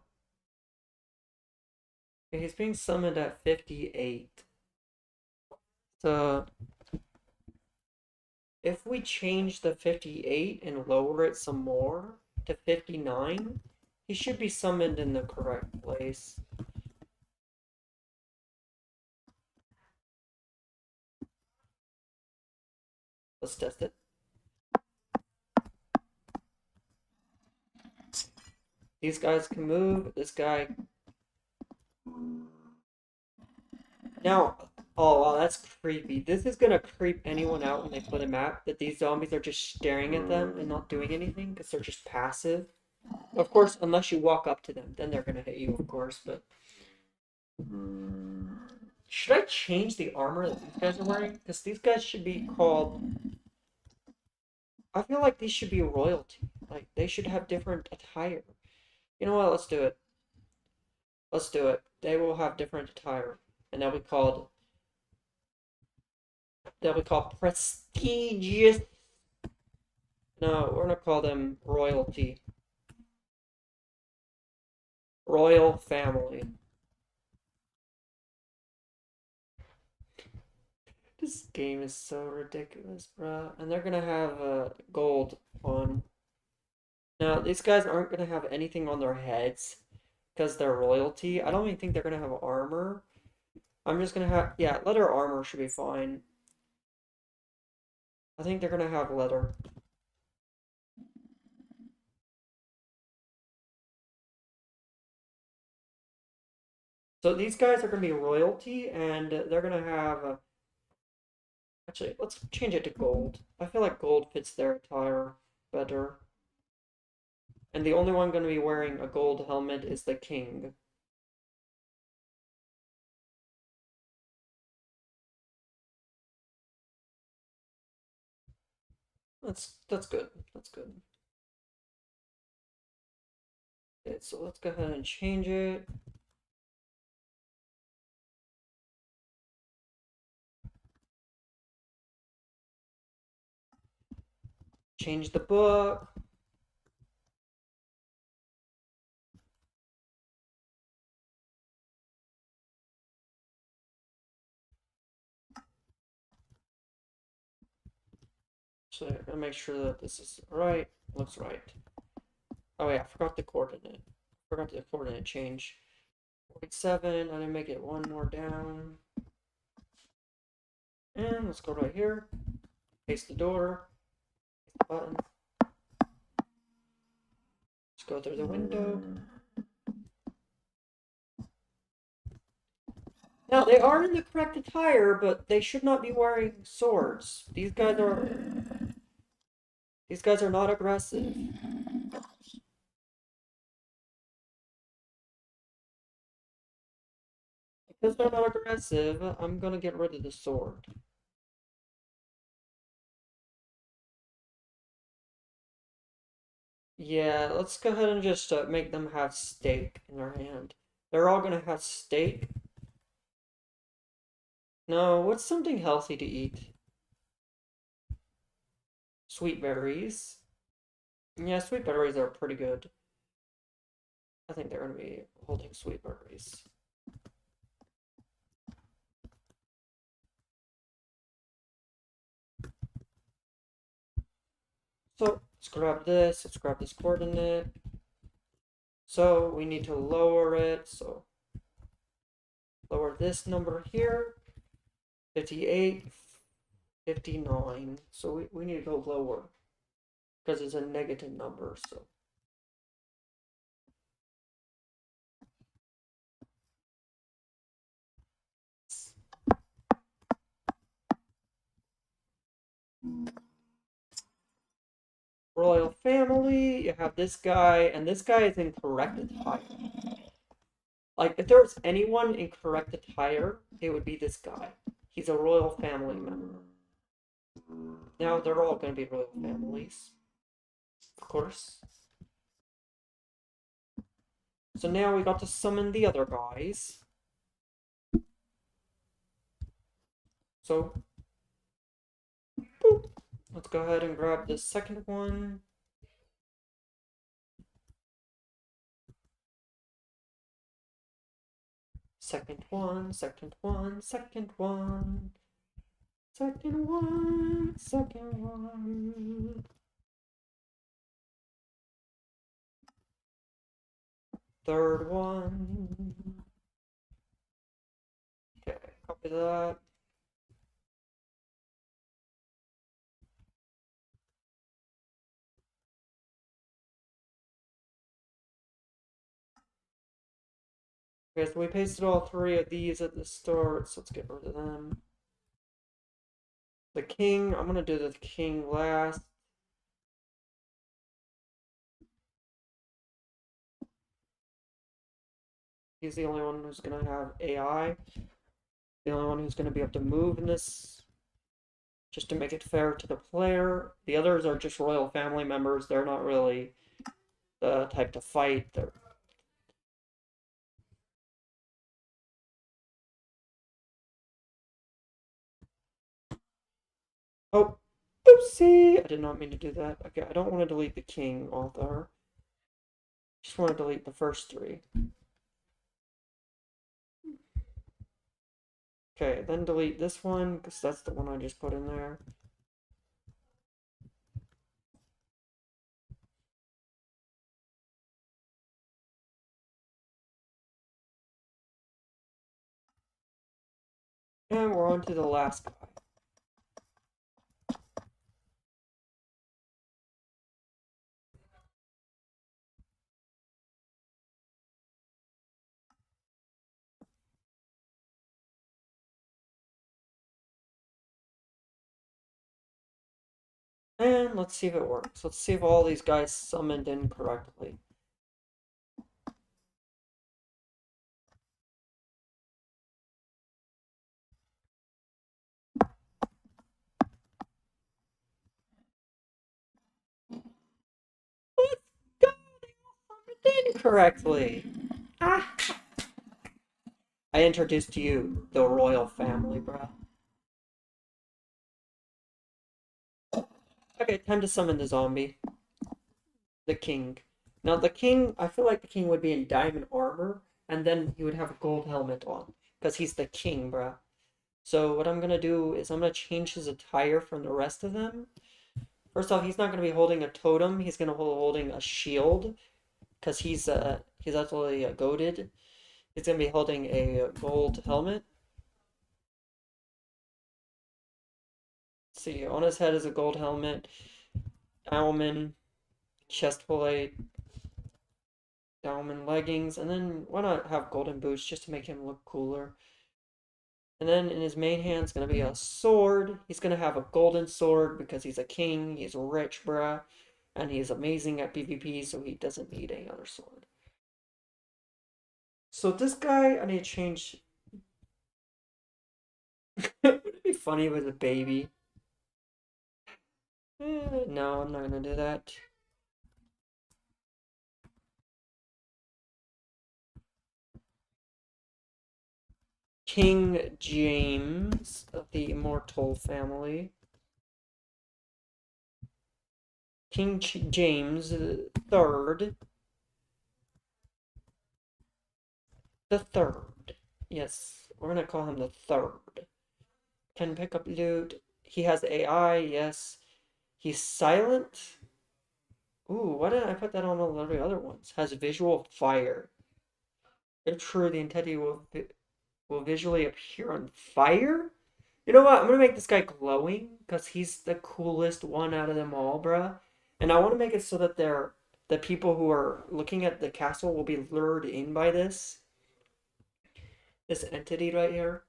Okay, he's being summoned at 58. So, if we change the 58 and lower it some more to 59, he should be summoned in the correct place. Let's test it. These guys can move. This guy... Now, Oh wow, that's creepy. This is gonna creep anyone out when they play the map, that these zombies are just staring at them and not doing anything because they're just passive. Of course, unless you walk up to them, then they're gonna hit you, of course, but should I change the armor that these guys are wearing? Because these guys should be called. I feel like these should be royalty. Like they should have different attire. You know what? Let's do it. Let's do it. They will have different attire, and they'll be called prestigious. No, we're gonna call them royalty. Royal family. This game is so ridiculous, bruh. And they're gonna have gold on. Now, these guys aren't gonna have anything on their heads because they're royalty. I don't even think they're gonna have armor. I'm just gonna have, yeah, leather armor should be fine. I think they're gonna have leather. So these guys are gonna be royalty, and they're gonna have. Actually, let's change it to gold. I feel like gold fits their attire better. And the only one gonna be wearing a gold helmet is the king. That's good. That's good. Okay, so let's go ahead and change it. Change the book. So I'm gonna make sure that this is right. Looks right. Oh yeah, I forgot the coordinate. Forgot the coordinate change. 47. I'm gonna make it one more down. And let's go right here. Paste the door. Paste the button. Let's go through the window. Now they are in the correct attire, but they should not be wearing swords. These guys are not aggressive. Because they're not aggressive, I'm gonna get rid of the sword. Yeah, let's go ahead and just make them have steak in their hand. They're all gonna have steak. No, what's something healthy to eat? Sweet berries. Yeah, sweet berries are pretty good. I think they're gonna be holding sweet berries. So let's grab this coordinate. So we need to lower it, so lower this number here. 58, 59. So we need to go lower because it's a negative number, so. Royal family, you have this guy, and this guy is in correct attire. Like, if there was anyone in correct attire, it would be this guy. He's a royal family member. Now they're all going to be royal families, of course. So now we got to summon the other guys. So, boop. Let's go ahead and grab the second one. Second one, second one, second one. Second one, second one. Third one. Okay, copy that. Okay, so we pasted all 3 of these at the start, so let's get rid of them. The king, I'm gonna do the king last. He's the only one who's gonna have AI. The only one who's gonna be able to move in this, just to make it fair to the player. The others are just royal family members. They're not really the type to fight. They're... Oh, oopsie! I did not mean to do that. Okay, I don't want to delete the king author. Just want to delete the first 3. Okay, then delete this one, because that's the one I just put in there. And we're on to the last guy. And let's see if it works. Let's see if all these guys summoned in correctly. Let's go! They all summoned in correctly. Ah! I introduced to you the royal family, bro. Okay, time to summon the zombie. The king. Now, the king, I feel like the king would be in diamond armor, and then he would have a gold helmet on, because he's the king, bruh. So what I'm gonna do is I'm gonna change his attire from the rest of them. First off, he's not gonna be holding a totem. He's gonna be holding a shield, because he's absolutely goated. He's gonna be holding a gold helmet. Let's see, on his head is a gold helmet, almond, chest plate, almond leggings, and then why not have golden boots just to make him look cooler? And then in his main hand is going to be a sword. He's going to have a golden sword because he's a king. He's rich, bruh. And he's amazing at PvP, so he doesn't need any other sword. So this guy, I need to change. Would it be funny with a baby? No, I'm not going to do that. King James of the Immortal family. King James III. The third. Yes, we're gonna call him the third. Can pick up loot. He has AI, yes. He's silent. Ooh, why didn't I put that on all the other ones? Has visual fire. If true, the entity will visually appear on fire? You know what? I'm gonna make this guy glowing because he's the coolest one out of them all, bruh. And I want to make it so that the people who are looking at the castle will be lured in by this entity right here.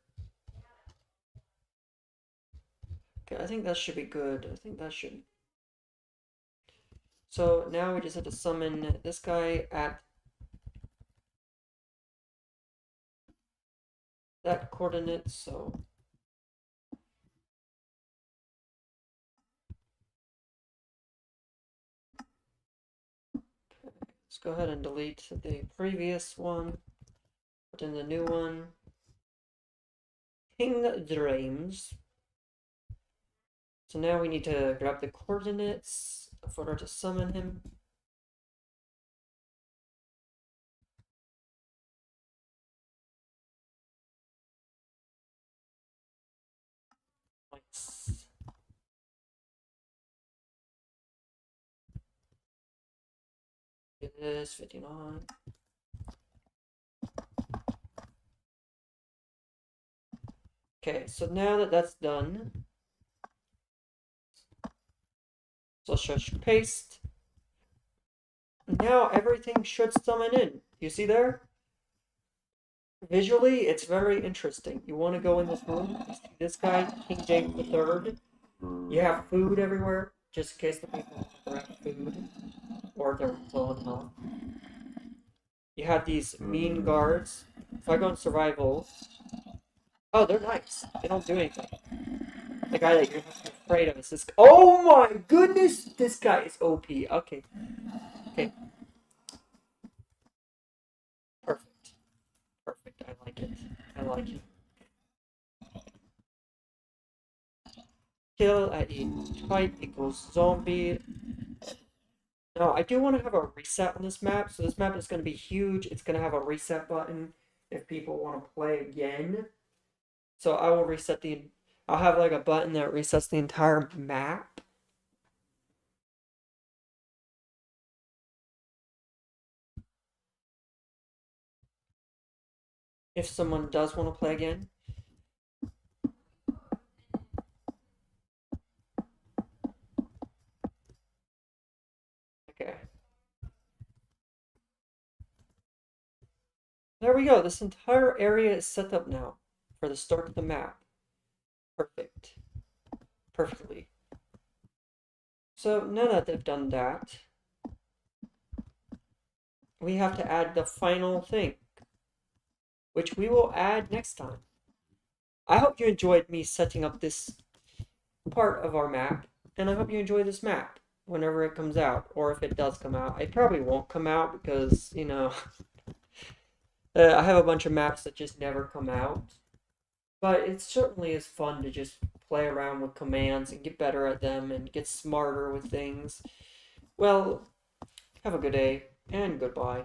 Okay, I think that should be good. I think that should. So now we just have to summon this guy at that coordinate, so. Okay, let's go ahead and delete the previous one. Put in the new one. King Dreams. So now we need to grab the coordinates in order to summon him. Nice. It is 59. Okay, so now that that's done, so let's just paste. Now everything should summon in. You see there? Visually, it's very interesting. You want to go in this room, you see this guy, King James III. You have food everywhere, just in case the people grab food or they're low on health. You have these mean guards. If I go in survival, oh, they're nice. They don't do anything. The guy that you have to be afraid of is this. Oh my goodness, this guy is OP. Okay, okay, perfect, perfect. I like it. I like it. Kill at each fight equals zombie. Now, I do want to have a reset on this map, so this map is going to be huge. It's going to have a reset button if people want to play again. So I will reset the... I'll have like a button that resets the entire map. If someone does want to play again. Okay. There we go. This entire area is set up now for the start of the map. Perfect. Perfectly. So now that they've done that, we have to add the final thing, which we will add next time. I hope you enjoyed me setting up this part of our map, and I hope you enjoy this map whenever it comes out, or if it does come out. It probably won't come out because, you know, I have a bunch of maps that just never come out. But it certainly is fun to just play around with commands and get better at them and get smarter with things. Well, have a good day, and goodbye.